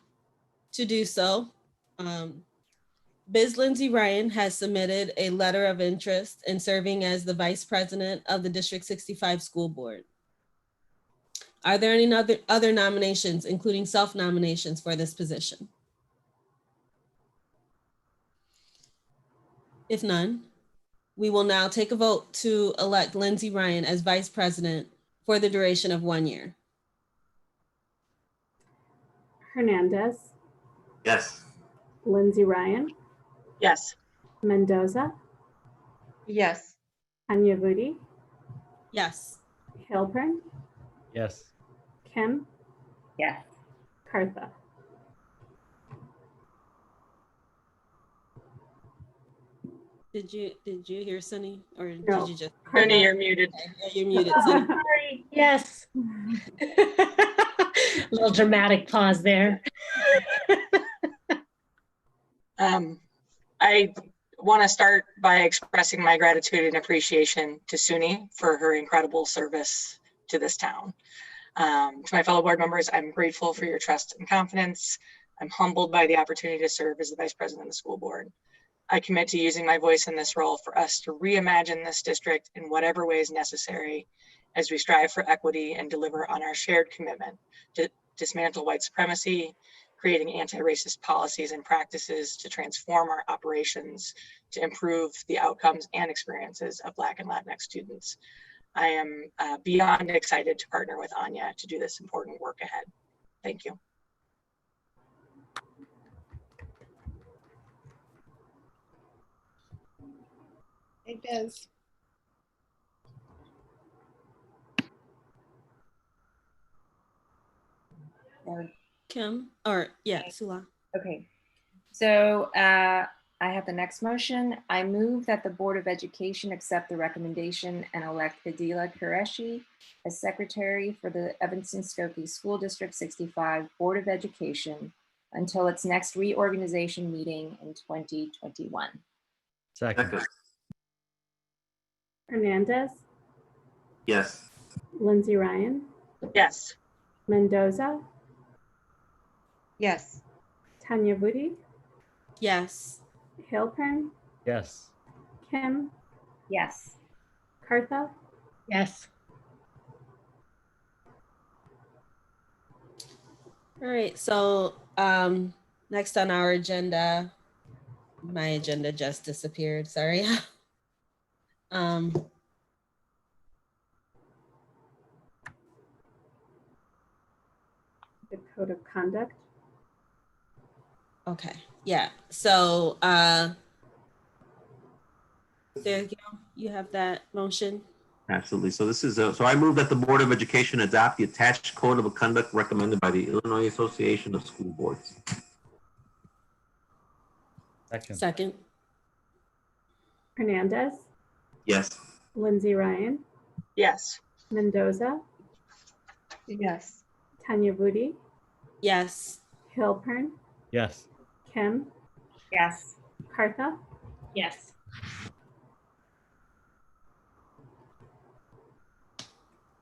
to do so. Biz Lindsay Ryan has submitted a letter of interest in serving as the Vice President of the District 65 School Board. Are there any other nominations, including self-nominations for this position? If none, we will now take a vote to elect Lindsay Ryan as Vice President for the duration of 1 year. Hernandez, Yes. Lindsay Ryan, Yes. Mendoza, Yes. Anyavudi, Yes. Hilpern, Yes. Kim, Yes. Cartha. Did you hear Sunny, or No. did you just? Tony, you're muted. Okay, you're muted, Sunny. Sorry, yes. Little dramatic pause there. I want to start by expressing my gratitude and appreciation to Suni for her incredible service to this town. To my fellow board members, I'm grateful for your trust and confidence. I'm humbled by the opportunity to serve as the Vice President of the school board. I commit to using my voice in this role for us to reimagine this district in whatever ways necessary as we strive for equity and deliver on our shared commitment to dismantle white supremacy, creating anti-racist policies and practices to transform our operations to improve the outcomes and experiences of Black and Latinx students. I am beyond excited to partner with Anya to do this important work ahead. Thank you. Hey, Biz. Kim, or yeah, Sula. Okay, so I have the next motion. I move that the Board of Education accept the recommendation and elect Adila Qureshi as Secretary for the Evanston-Skokie School District 65 Board of Education until its next reorganization meeting in 2021. Second. Hernandez, Yes. Lindsay Ryan, Yes. Mendoza, Yes. Anyavudi, Yes. Hilpern, Yes. Kim, Yes. Cartha. Yes. All right, so next on our agenda, my agenda just disappeared, sorry. The code of conduct. Okay, yeah, so there you go, you have that motion. Absolutely. So this is, so I move that the Board of Education adopt the attached code of conduct recommended by the Illinois Association of School Boards. Second. Second. Hernandez, Yes. Lindsay Ryan, Yes. Mendoza, Yes. Tanya Vudi, Yes. Hilpern, Yes. Kim, Yes. Kartha, Yes.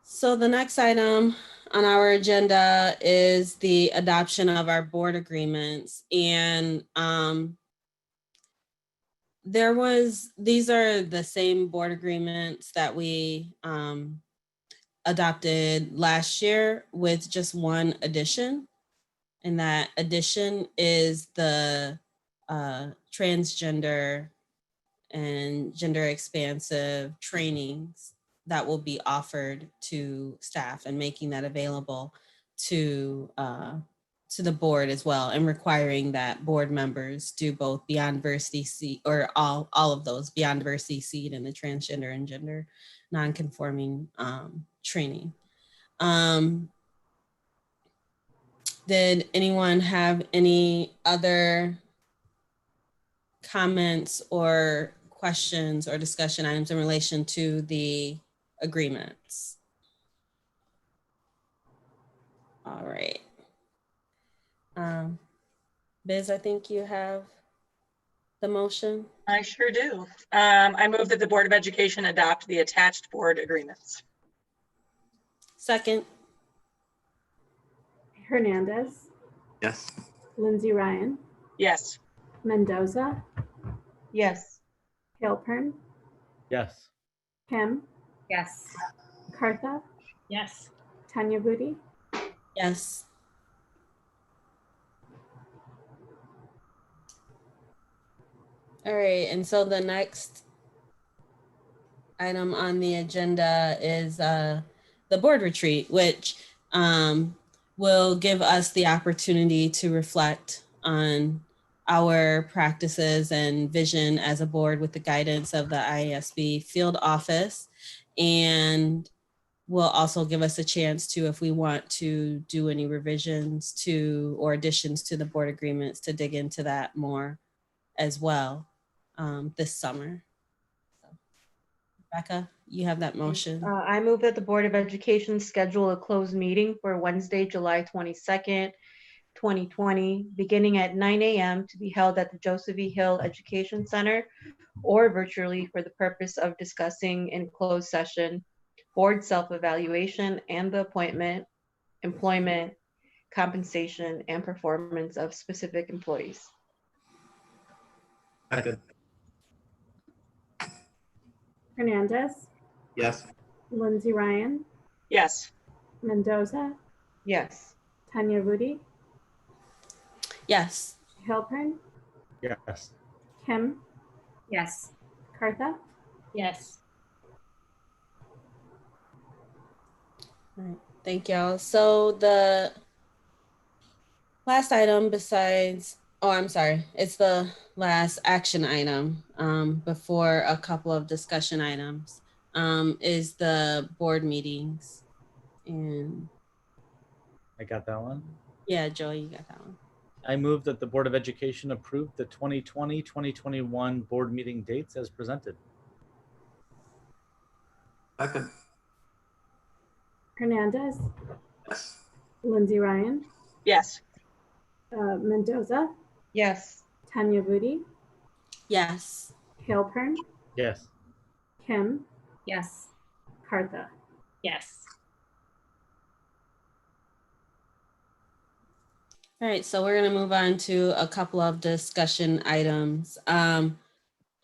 So the next item on our agenda is the adoption of our board agreements. And these are the same board agreements that we adopted last year with just one addition. And that addition is the transgender and gender expansive trainings that will be offered to staff, and making that available to the board as well, and requiring that board members do both Beyond Diversity Seed, or all of those Beyond Diversity Seed and the transgender and gender nonconforming training. Did anyone have any other comments or questions or discussion items in relation to the agreements? All right. Biz, I think you have the motion. I sure do. I move that the Board of Education adopt the attached board agreements. Second. Hernandez, Yes. Lindsay Ryan, Yes. Mendoza, Yes. Hilpern, Yes. Kim, Yes. Kartha, Yes. Tanya Vudi, Yes. All right, and so the next item on the agenda is the board retreat, which will give us the opportunity to reflect on our practices and vision as a board with the guidance of the IASB field office, and will also give us a chance to, if we want to do any revisions to or additions to the board agreements, to dig into that more as well this summer. So, Rebecca, you have that motion. I move that the Board of Education schedule a closed meeting for Wednesday, July 22nd, 2020, beginning at 9 a.m. to be held at the Joseph E. Hill Education Center or virtually, for the purpose of discussing in closed session board self-evaluation and the appointment, employment, compensation, and performance of specific employees. Second. Hernandez, Yes. Lindsay Ryan, Yes. Mendoza, Yes. Tanya Vudi, Yes. Hilpern, Yes. Kim, Yes. Kartha, Yes. All right, thank y'all. So the last item besides, oh, I'm sorry, it's the last action item before a couple of discussion items is the board meetings. And I got that one. yeah, Joey, you got that one. I move that the Board of Education approve the 2020-2021 board meeting dates as presented. Second. Hernandez, Yes. Lindsay Ryan, Yes. Mendoza, Yes. Tanya Vudi, Yes. Hilpern, Yes. Kim, Yes. Kartha. Yes. All right, so we're going to move on to a couple of discussion items.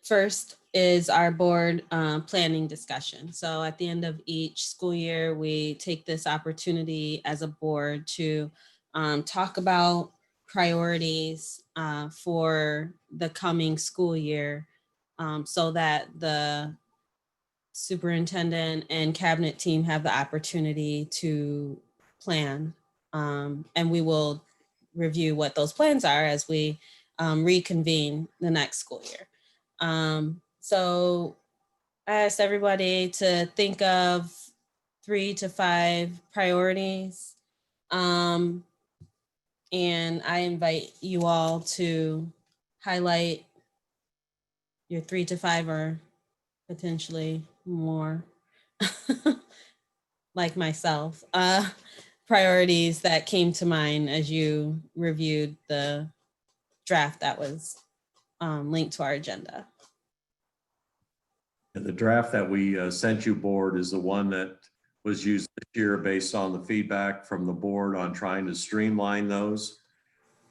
First is our board planning discussion. So at the end of each school year, we take this opportunity as a board to talk about priorities for the coming school year, so that the superintendent and cabinet team have the opportunity to plan. And we will review what those plans are as we reconvene the next school year. So I asked everybody to think of 3 to 5 priorities. And I invite you all to highlight your 3 to 5 or potentially more, like myself, priorities that came to mind as you reviewed the draft that was linked to our agenda. And the draft that we sent you, board, is the one that was used this year based on the feedback from the board on trying to streamline those.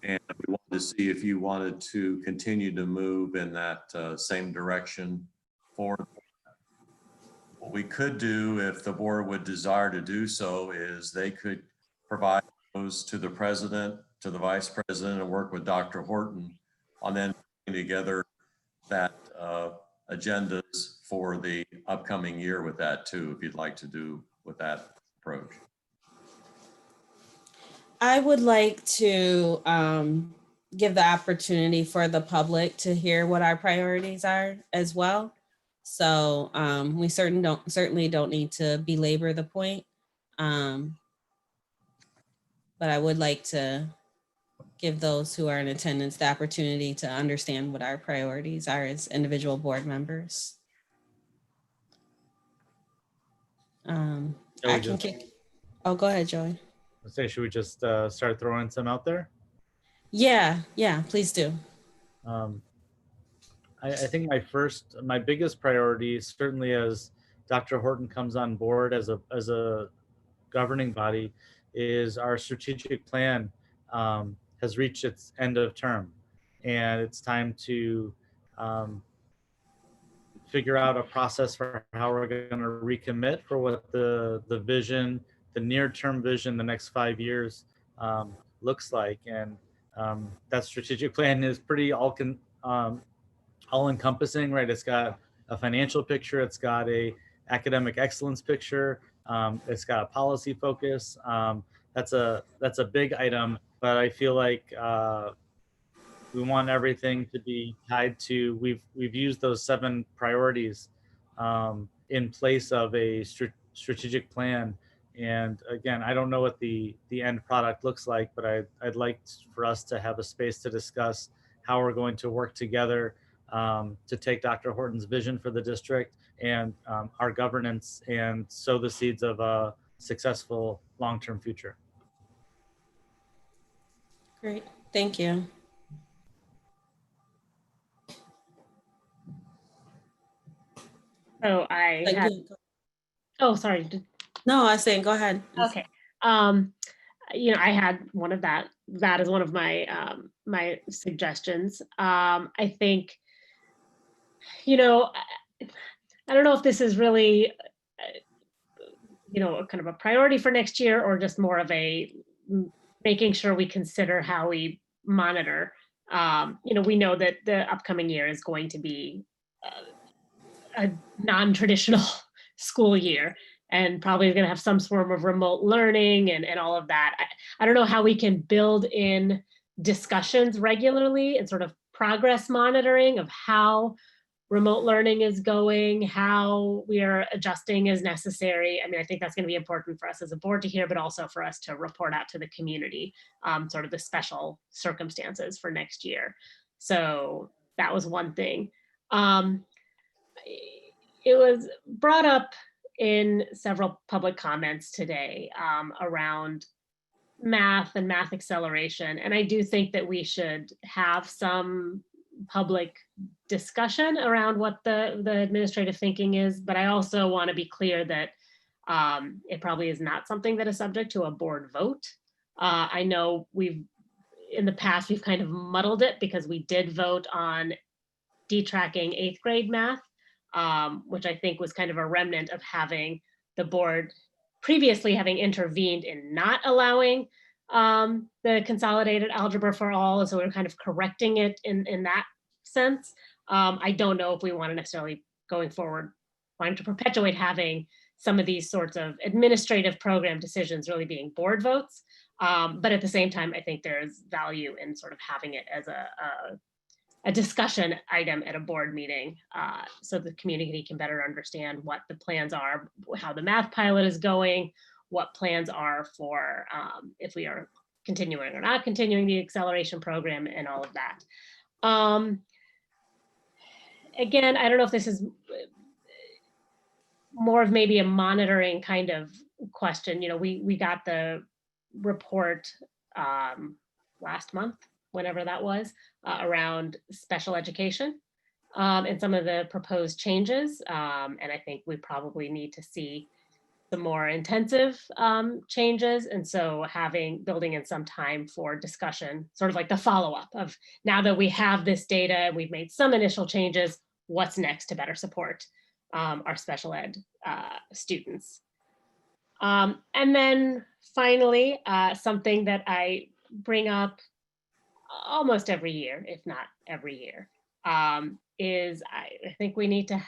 And we wanted to see if you wanted to continue to move in that same direction forward. What we could do, if the board would desire to do so, is they could provide those to the president, to the vice president, and work with Dr. Horton on then putting together that agendas for the upcoming year with that too, if you'd like to do with that approach. I would like to give the opportunity for the public to hear what our priorities are as well. So we certainly don't need to belabor the point. But I would like to give those who are in attendance the opportunity to understand what our priorities are as individual board members. I can kick. Oh, go ahead, Joey. Say, should we just start throwing some out there? Yeah, please do. I think my biggest priority, certainly as Dr. Horton comes on board as a governing body, is our strategic plan has reached its end of term, and it's time to figure out a process for how we're going to recommit for what the vision, the near-term vision, the next 5 years looks like. And that strategic plan is pretty all-encompassing, right? It's got a financial picture, it's got a academic excellence picture, it's got a policy focus. That's a big item, but I feel like we want everything to be tied to, we've used those 7 priorities in place of a strategic plan. And again, I don't know what the end product looks like, but I'd like for us to have a space to discuss how we're going to work together to take Dr. Horton's vision for the district and our governance and sow the seeds of a successful long-term future. Great, thank you. So sorry. No, I was saying, go ahead. Okay. I had one of that is one of my my suggestions. I think, I don't know if this is really, kind of a priority for next year or just more of a making sure we consider how we monitor. We know that the upcoming year is going to be a non-traditional school year and probably going to have some form of remote learning and all of that. I don't know how we can build in discussions regularly and sort of progress monitoring of how remote learning is going, how we are adjusting as necessary. I mean, I think that's going to be important for us as a board to hear, but also for us to report out to the community, sort of the special circumstances for next year. So that was one thing. It was brought up in several public comments today around math and math acceleration. And I do think that we should have some public discussion around what the administrative thinking is, but I also want to be clear that it probably is not something that is subject to a board vote. I know in the past, we've kind of muddled it because we did vote on detracking 8th grade math, which I think was kind of a remnant of having the board previously having intervened in not allowing the consolidated algebra for all. And so we're kind of correcting it in that sense. I don't know if we want to necessarily going forward, wanting to perpetuate having some of these sorts of administrative program decisions really being board votes. But at the same time, I think there's value in sort of having it as a discussion item at a board meeting so the community can better understand what the plans are, how the math pilot is going, what plans are for if we are continuing or not continuing the acceleration program and all of that. again, I don't know if this is more of maybe a monitoring kind of question. You know, we got the report last month, whenever that was, around special education and some of the proposed changes. And I think we probably need to see some more intensive changes. And so building in some time for discussion, sort of like the follow-up of, now that we have this data and we've made some initial changes, what's next to better support our special ed students. And then finally, something that I bring up almost every year, if not every year, is I think we need to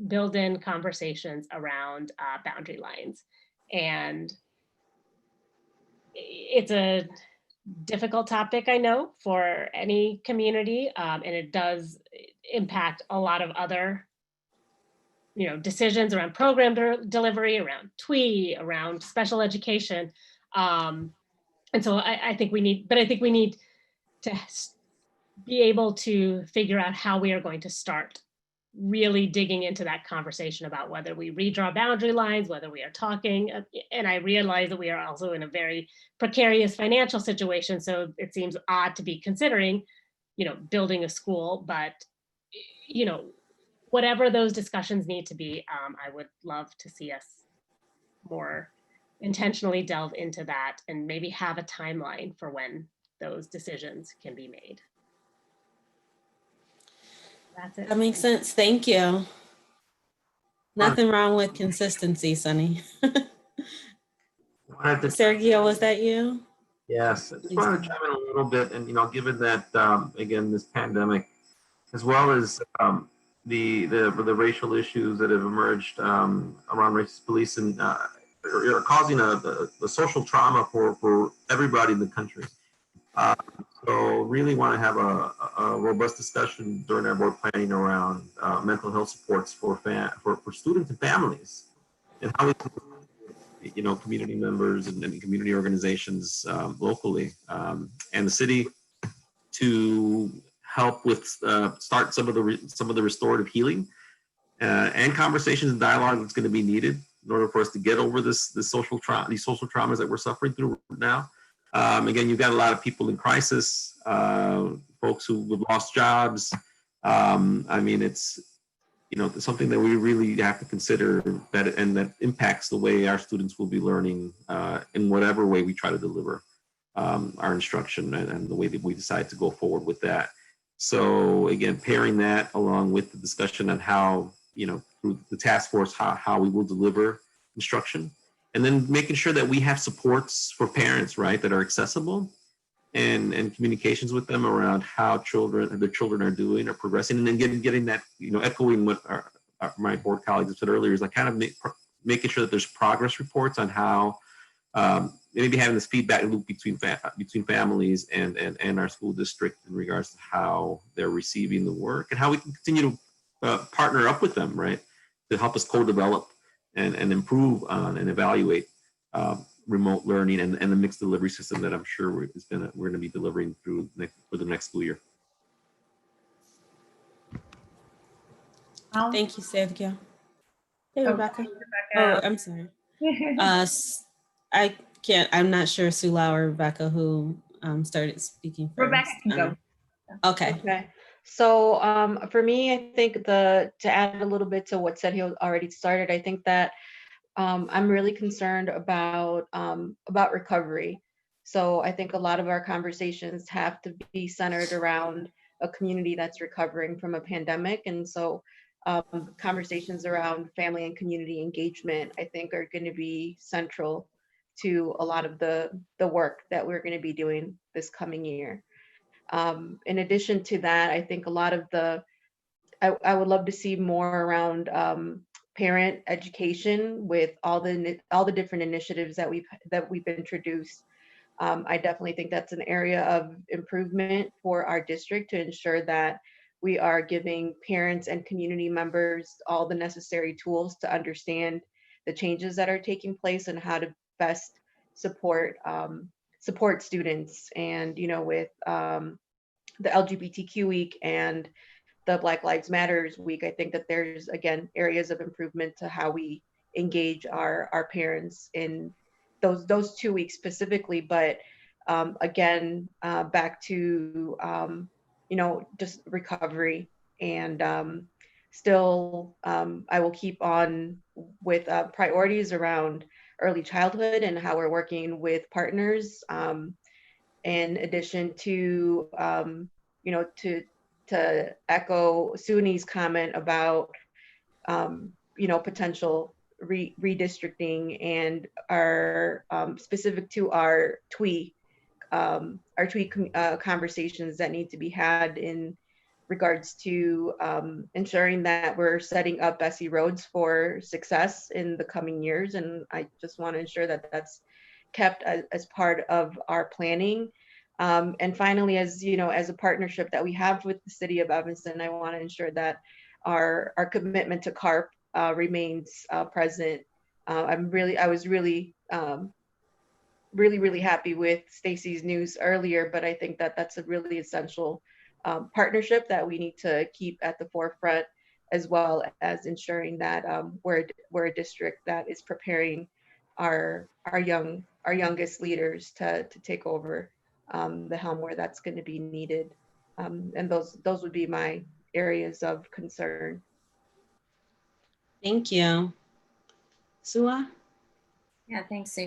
build in conversations around boundary lines. And it's a difficult topic, I know, for any community, and it does impact a lot of other decisions around program delivery, around TWE, around special education. And so I think we need to be able to figure out how we are going to start really digging into that conversation about whether we redraw boundary lines, whether we are talking. And I realize that we are also in a very precarious financial situation. So it seems odd to be considering, building a school, but, whatever those discussions need to be, I would love to see us more intentionally delve into that and maybe have a timeline for when those decisions can be made. That's it. That makes sense. Thank you. Nothing wrong with consistency, Sunny. Sergio, was that you? Yes, I just want to chime in a little bit, and given that again, this pandemic, as well as the racial issues that have emerged around racist police and are causing a social trauma for everybody in the country. So really want to have a robust discussion during our board planning around mental health supports for students and families, and how we can, community members and community organizations locally and the city to help with start some of the restorative healing and conversations and dialogue that's going to be needed in order for us to get over these social traumas that we're suffering through now. Again, you've got a lot of people in crisis, folks who have lost jobs. I mean, it's something that we really have to consider that impacts the way our students will be learning in whatever way we try to deliver our instruction and the way that we decide to go forward with that. So again, pairing that along with the discussion on how, through the task force, how we will deliver instruction, and then making sure that we have supports for parents, right, that are accessible, and communications with them around how their children are doing or progressing, and then getting that, echoing what my board colleagues have said earlier, is like kind of making sure that there's progress reports on how maybe having this feedback loop between families and our school district in regards to how they're receiving the work and how we can continue to partner up with them, right, to help us co-develop and improve on and evaluate remote learning and the mixed delivery system that I'm sure we're going to be delivering for the next school year. Thank you, Sergio. Hey, Rebecca. Oh, I'm sorry. I'm not sure Sula or Rebecca who started speaking first. Rebecca can go. Okay. So for me, I think to add a little bit to what Sergio already started, I think that I'm really concerned about recovery. So I think a lot of our conversations have to be centered around a community that's recovering from a pandemic. And so conversations around family and community engagement, I think, are going to be central to a lot of the work that we're going to be doing this coming year. In addition to that, I think a lot of I would love to see more around parent education with all the different initiatives that we've introduced. I definitely think that's an area of improvement for our district to ensure that we are giving parents and community members all the necessary tools to understand the changes that are taking place and how to best support students. And with the LGBTQ week and the Black Lives Matters week, I think that there's, again, areas of improvement to how we engage our parents in those 2 weeks specifically. But again, back to, just recovery, and still, I will keep on with priorities around early childhood and how we're working with partners, in addition to, to echo Suni's comment about, potential redistricting, and our specific to our TWE conversations that need to be had in regards to ensuring that we're setting up Bessie Roads for success in the coming years. And I just want to ensure that that's kept as part of our planning. And finally, as a partnership that we have with the city of Evanston, I want to ensure that our commitment to CARP remains present. I was really happy with Stacy's news earlier, but I think that that's a really essential partnership that we need to keep at the forefront, as well as ensuring that we're a district that is preparing our youngest leaders to take over the helm where that's going to be needed. And those would be my areas of concern. Thank you. Sua? Yeah, thanks,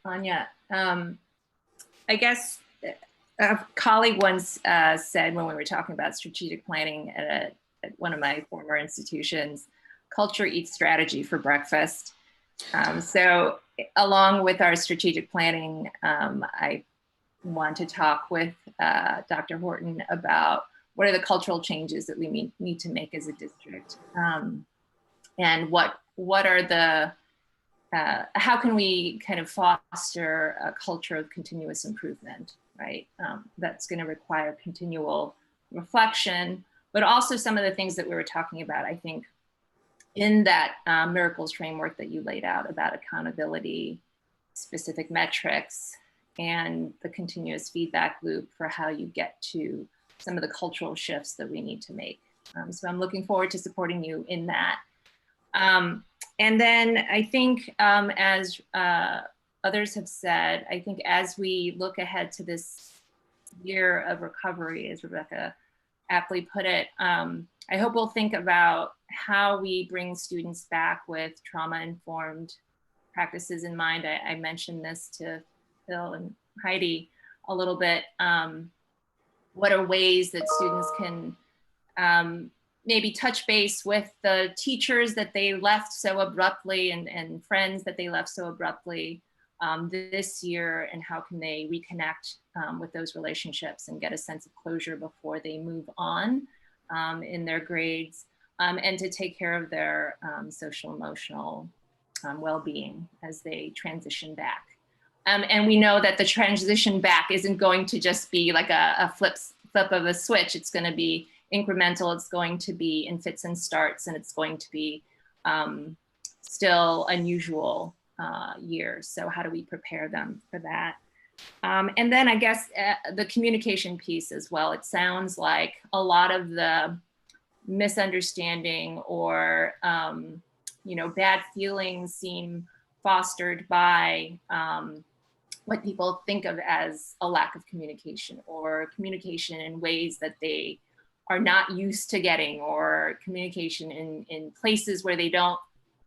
Anya. I guess a colleague once said when we were talking about strategic planning at one of my former institutions, culture eats strategy for breakfast. So along with our strategic planning, I want to talk with Dr. Horton about what are the cultural changes that we need to make as a district, and what are the how can we kind of foster a culture of continuous improvement, right? That's going to require continual reflection, but also some of the things that we were talking about, I think, in that miracles framework that you laid out about accountability, specific metrics, and the continuous feedback loop for how you get to some of the cultural shifts that we need to make. So I'm looking forward to supporting you in that. And then I think, as others have said, I think as we look ahead to this year of recovery, as Rebecca aptly put it, I hope we'll think about how we bring students back with trauma-informed practices in mind. I mentioned this to Phil and Heidi a little bit. What are ways that students can maybe touch base with the teachers that they left so abruptly and friends that they left so abruptly this year, and how can they reconnect with those relationships and get a sense of closure before they move on in their grades, and to take care of their social emotional well-being as they transition back. And we know that the transition back isn't going to just be like a flip of a switch. It's going to be incremental, it's going to be in fits and starts, and it's going to be still unusual years. So how do we prepare them for that? And then I guess the communication piece as well. It sounds like a lot of the misunderstanding or bad feelings seem fostered by what people think of as a lack of communication, or communication in ways that they are not used to getting, or communication in places where they don't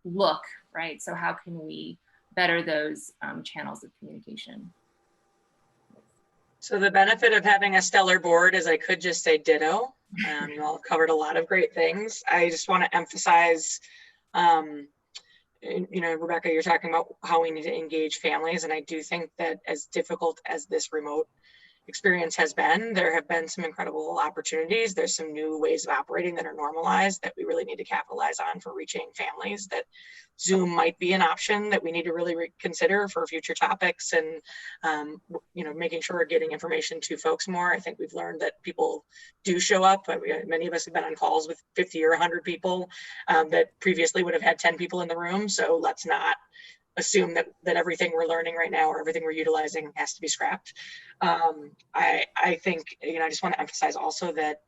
look, right? So how can we better those channels of communication? So the benefit of having a stellar board is I could just say ditto. You all have covered a lot of great things. I just want to emphasize, Rebecca, you're talking about how we need to engage families. And I do think that as difficult as this remote experience has been, there have been some incredible opportunities. There's some new ways of operating that are normalized that we really need to capitalize on for reaching families. That Zoom might be an option that we need to really consider for future topics, and making sure we're getting information to folks more. I think we've learned that people do show up. Many of us have been on calls with 50 or 100 people that previously would have had 10 people in the room. So let's not assume that everything we're learning right now or everything we're utilizing has to be scrapped. I think, I just want to emphasize also that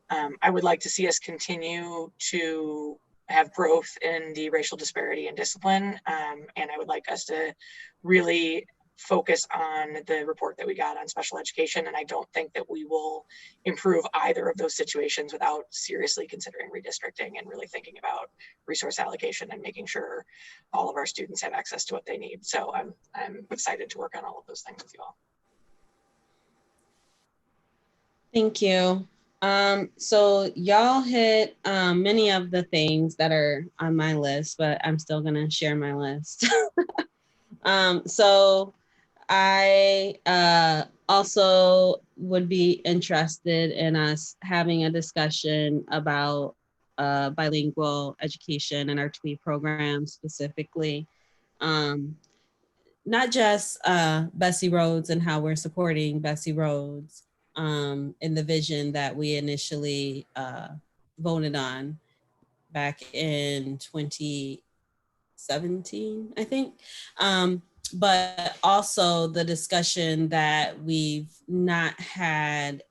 I would like to see us continue to have growth in the racial disparity and discipline. And I would like us to really focus on the report that we got on special education. And I don't think that we will improve either of those situations without seriously considering redistricting and really thinking about resource allocation and making sure all of our students have access to what they need. So I'm excited to work on all of those things with you all. Thank you. So y'all hit many of the things that are on my list, but I'm still gonna share my list. So I also would be interested in us having a discussion about bilingual education and our TWE program specifically. Not just Bessie Rhodes and how we're supporting Bessie Rhodes in the vision that we initially voted on back in 2017, I think. But also the discussion that we've not had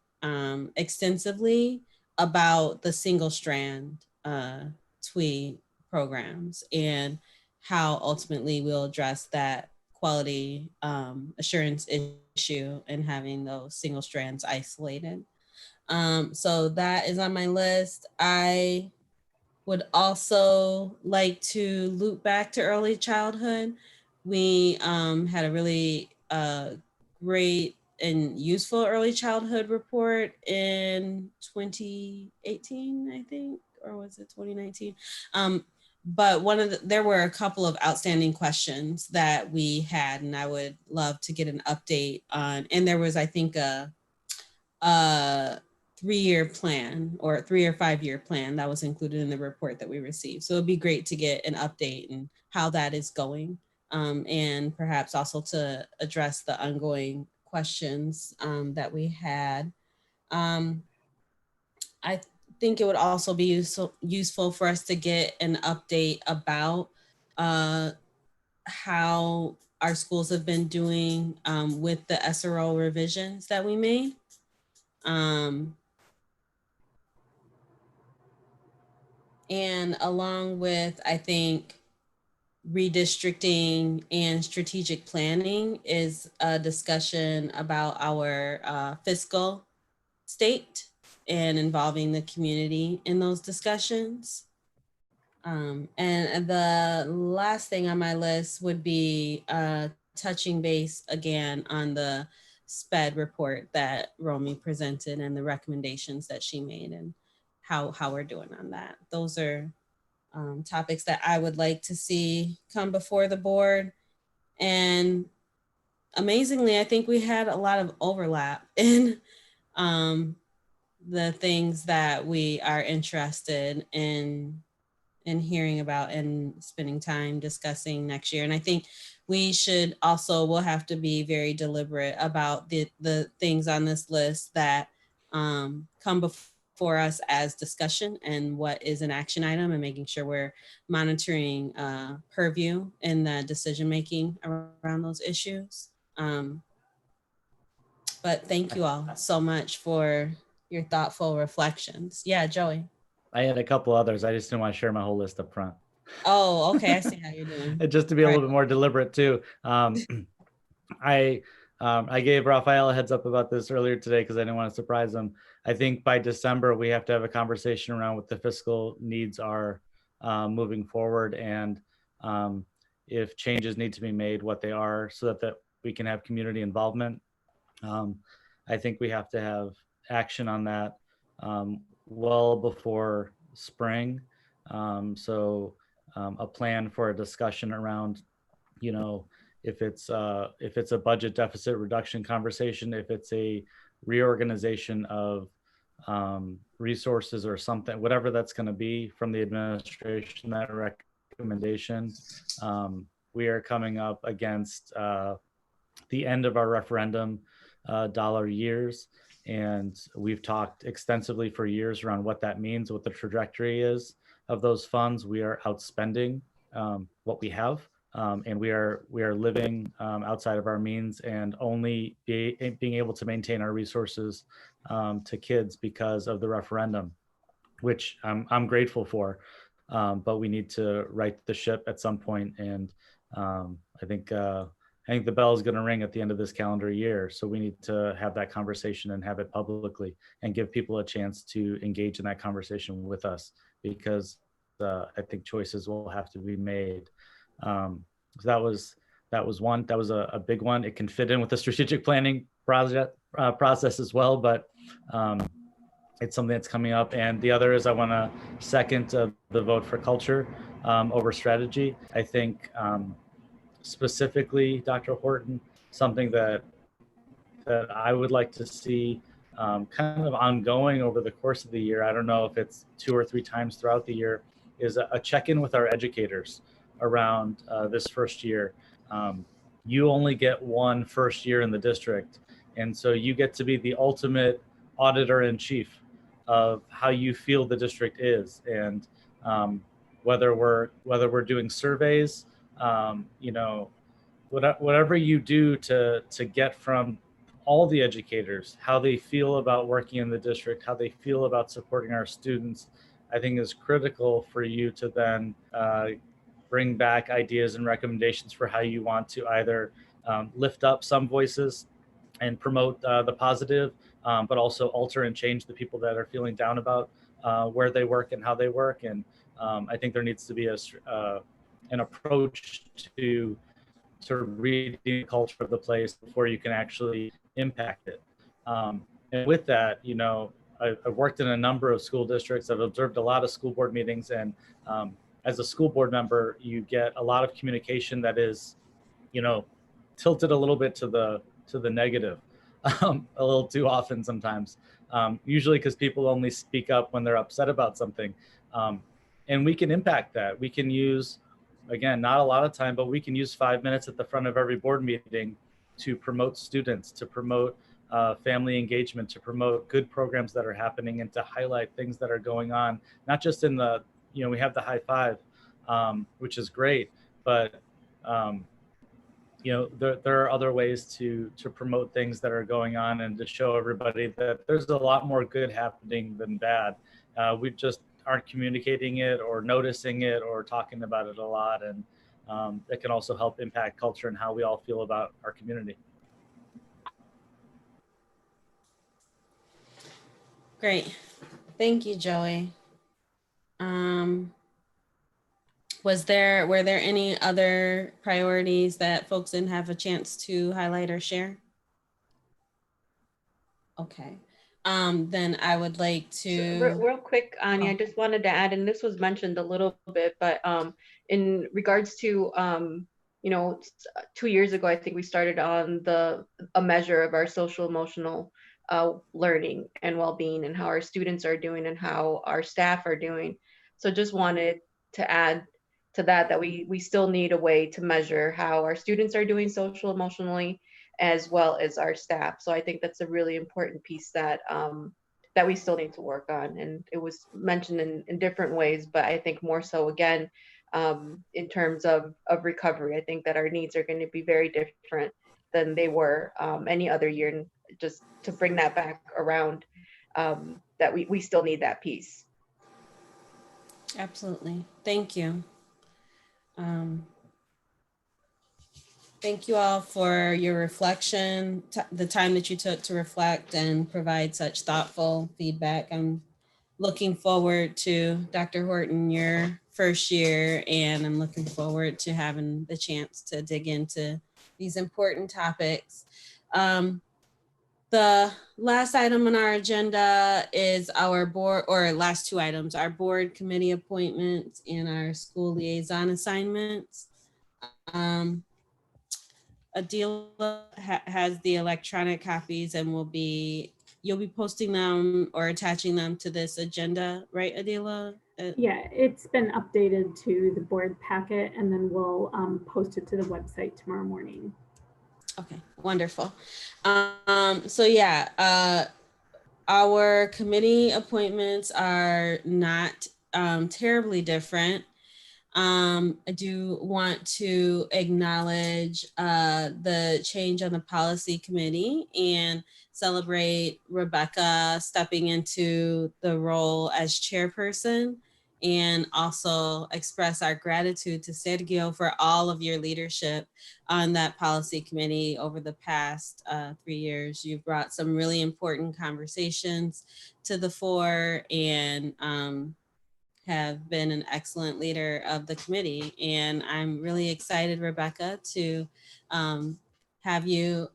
extensively about the single strand TWE programs and how ultimately we'll address that quality assurance issue and having those single strands isolated. So that is on my list. I would also like to loop back to early childhood. We had a really great and useful early childhood report in 2018, I think, or was it 2019? But there were a couple of outstanding questions that we had, and I would love to get an update on. And there was, I think, a 3-year plan or 3 or 5 year plan that was included in the report that we received. So it'd be great to get an update and how that is going, and perhaps also to address the ongoing questions that we had. I think it would also be useful for us to get an update about how our schools have been doing with the SRO revisions that we made. And along with, I think, redistricting and strategic planning is a discussion about our fiscal state and involving the community in those discussions. And the last thing on my list would be touching base again on the SPED report that Romy presented and the recommendations that she made and how we're doing on that. Those are topics that I would like to see come before the board. And amazingly, I think we had a lot of overlap in the things that we are interested in hearing about and spending time discussing next year. And I think we should also, we'll have to be very deliberate about the things on this list that come before us as discussion and what is an action item, and making sure we're monitoring purview in the decision-making around those issues. But thank you all so much for your thoughtful reflections. Yeah, Joey. I had a couple others. I just didn't want to share my whole list up front. Oh, okay. I see how you're doing. Just to be a little bit more deliberate too. I gave Raphael a heads up about this earlier today because I didn't want to surprise him. I think by December, we have to have a conversation around what the fiscal needs are moving forward, and if changes need to be made, what they are, so that we can have community involvement. I think we have to have action on that well before spring. So a plan for a discussion around, you know, if it's a budget deficit reduction conversation, if it's a reorganization of resources or something, whatever that's going to be from the administration, that recommendation. We are coming up against the end of our referendum dollar years. And we've talked extensively for years around what that means, what the trajectory is of those funds. We are outspending what we have and we are living outside of our means and only being able to maintain our resources to kids because of the referendum, which I'm grateful for. But we need to right the ship at some point, and I think the bell is going to ring at the end of this calendar year. So we need to have that conversation and have it publicly and give people a chance to engage in that conversation with us, because I think choices will have to be made. So that was a big one. It can fit in with the strategic planning process as well, but it's something that's coming up. And the other is I want to second the vote for culture over strategy. I think specifically, Dr. Horton, something that I would like to see kind of ongoing over the course of the year, I don't know if it's 2 or 3 times throughout the year, is a check-in with our educators around this first year. You only get one first year in the district, and so you get to be the ultimate auditor in chief of how you feel the district is, and whether we're doing surveys, whatever you do to get from all the educators how they feel about working in the district, how they feel about supporting our students, I think is critical for you to then bring back ideas and recommendations for how you want to either lift up some voices and promote the positive, but also alter and change the people that are feeling down about where they work and how they work. And I think there needs to be an approach to reading the culture of the place before you can actually impact it. And with that, I've worked in a number of school districts. I've observed a lot of school board meetings, and as a school board member, you get a lot of communication that is, tilted a little bit to the negative, a little too often sometimes. Usually because people only speak up when they're upset about something, and we can impact that. We can use, again, not a lot of time, but we can use 5 minutes at the front of every board meeting to promote students, to promote family engagement, to promote good programs that are happening, and to highlight things that are going on, not just in the, we have the high five, which is great, but there are other ways to promote things that are going on and to show everybody that there's a lot more good happening than bad. We just aren't communicating it or noticing it or talking about it a lot. And it can also help impact culture and how we all feel about our community. Great. Thank you, Joey. Were there any other priorities that folks didn't have a chance to highlight or share? Okay. Then I would like to... So, real quick, Anya, I just wanted to add, and this was mentioned a little bit, but in regards to, 2 years ago, I think we started on a measure of our social emotional learning and well-being, and how our students are doing and how our staff are doing. So just wanted to add to that we still need a way to measure how our students are doing social emotionally, as well as our staff. So I think that's a really important piece that we still need to work on. And it was mentioned in different ways, but I think more so, again, in terms of recovery, I think that our needs are going to be very different than they were any other year. And just to bring that back around, that we still need that piece. Absolutely. Thank you. Thank you all for your reflection, the time that you took to reflect and provide such thoughtful feedback. I'm looking forward to, Dr. Horton, your first year, and I'm looking forward to having the chance to dig into these important topics. The last item on our agenda is our board, or last 2 items, our board committee appointments and our school liaison assignments. Adila has the electronic copies, and you'll be posting them or attaching them to this agenda, right, Adila? Yeah, it's been updated to the board packet, and then we'll post it to the website tomorrow morning. Okay, wonderful. So yeah, our committee appointments are not terribly different. I do want to acknowledge the change on the policy committee and celebrate Rebecca stepping into the role as chairperson, and also express our gratitude to Sergio for all of your leadership on that policy committee over the past 3 years. You've brought some really important conversations to the fore, and have been an excellent leader of the committee. And I'm really excited, Rebecca, to have you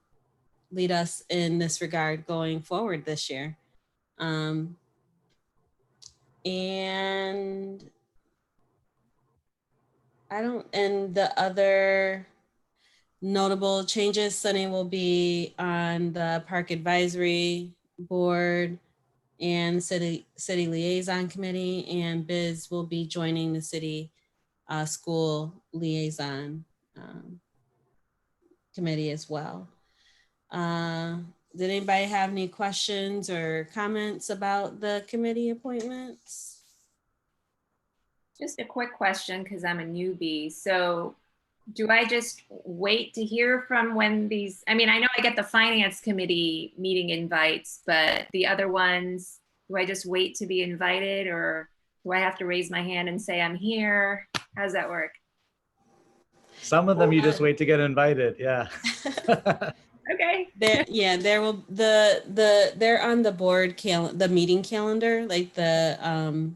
lead us in this regard going forward this year. And the other notable changes, Sunny will be on the Park Advisory Board and City Liaison Committee, and Biz will be joining the City School Liaison Committee as well. Did anybody have any questions or comments about the committee appointments? Just a quick question, because I'm a newbie. So do I just wait to hear from when these, I mean, I know I get the finance committee meeting invites, but the other ones, do I just wait to be invited, or do I have to raise my hand and say I'm here? How does that work? Some of them you just wait to get invited. Yeah. Okay. They're on the board the meeting calendar, like the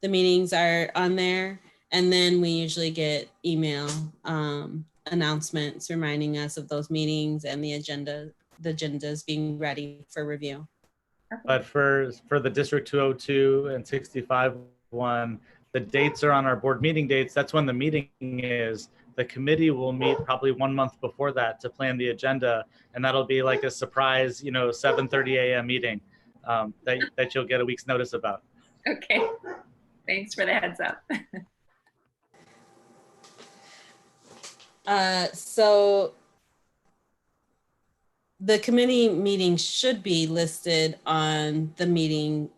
meetings are on there, and then we usually get email announcements reminding us of those meetings and the agendas being ready for review. But for the District 202 and 65 one, the dates are on our board meeting dates. That's when the meeting is. The committee will meet probably 1 month before that to plan the agenda, and that'll be like a surprise, 7:30 a.m. meeting that you'll get a week's notice about. Okay. Thanks for the heads up. So the committee meetings should be listed on the meeting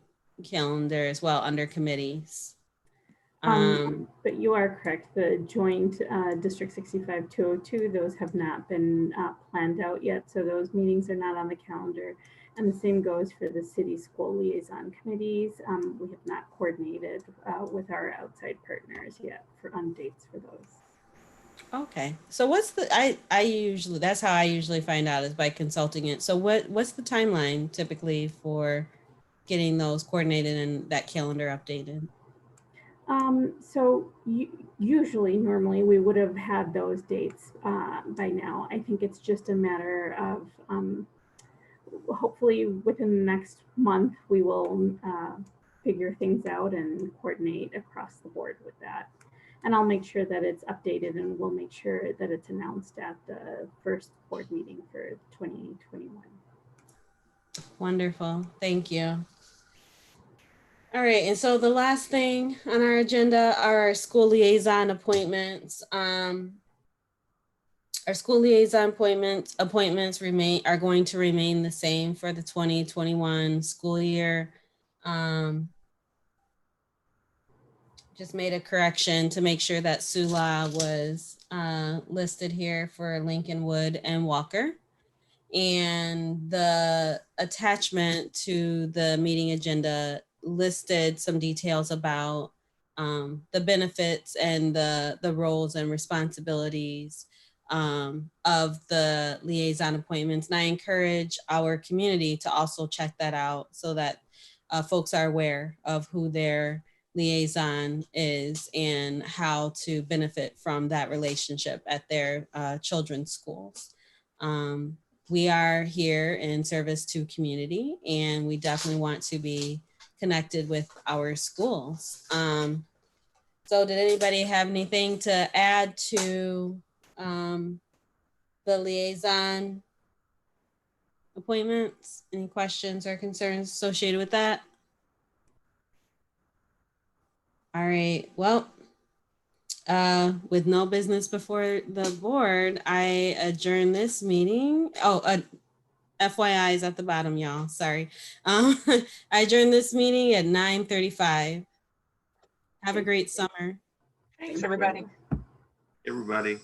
calendar as well under committees. But you are correct. The joint District 65 202, those have not been planned out yet. So those meetings are not on the calendar. And the same goes for the city school liaison committees. We have not coordinated with our outside partners yet on dates for those. Okay. So what's the, that's how I usually find out, is by consulting it. So what's the timeline typically for getting those coordinated and that calendar updated? So normally we would have had those dates by now. I think it's just a matter of hopefully within the next month we will figure things out and coordinate across the board with that. And I'll make sure that it's updated, and we'll make sure that it's announced at the first board meeting for 2021. Wonderful. Thank you. All right, and so the last thing on our agenda are our school liaison appointments. Our school liaison appointments are going to remain the same for the 2021 school year. Just made a correction to make sure that Sula was listed here for Lincolnwood and Walker. And the attachment to the meeting agenda listed some details about the benefits and the roles and responsibilities of the liaison appointments. And I encourage our community to also check that out so that folks are aware of who their liaison is and how to benefit from that relationship at their children's schools. We are here in service to community, and we definitely want to be connected with our schools. So did anybody have anything to add to the liaison appointments? Any questions or concerns associated with that? All right, well, with no business before the board, I adjourn this meeting. FYI is at the bottom, y'all, sorry. I adjourn this meeting at 9:35. Have a great summer. Thanks, everybody. Everybody.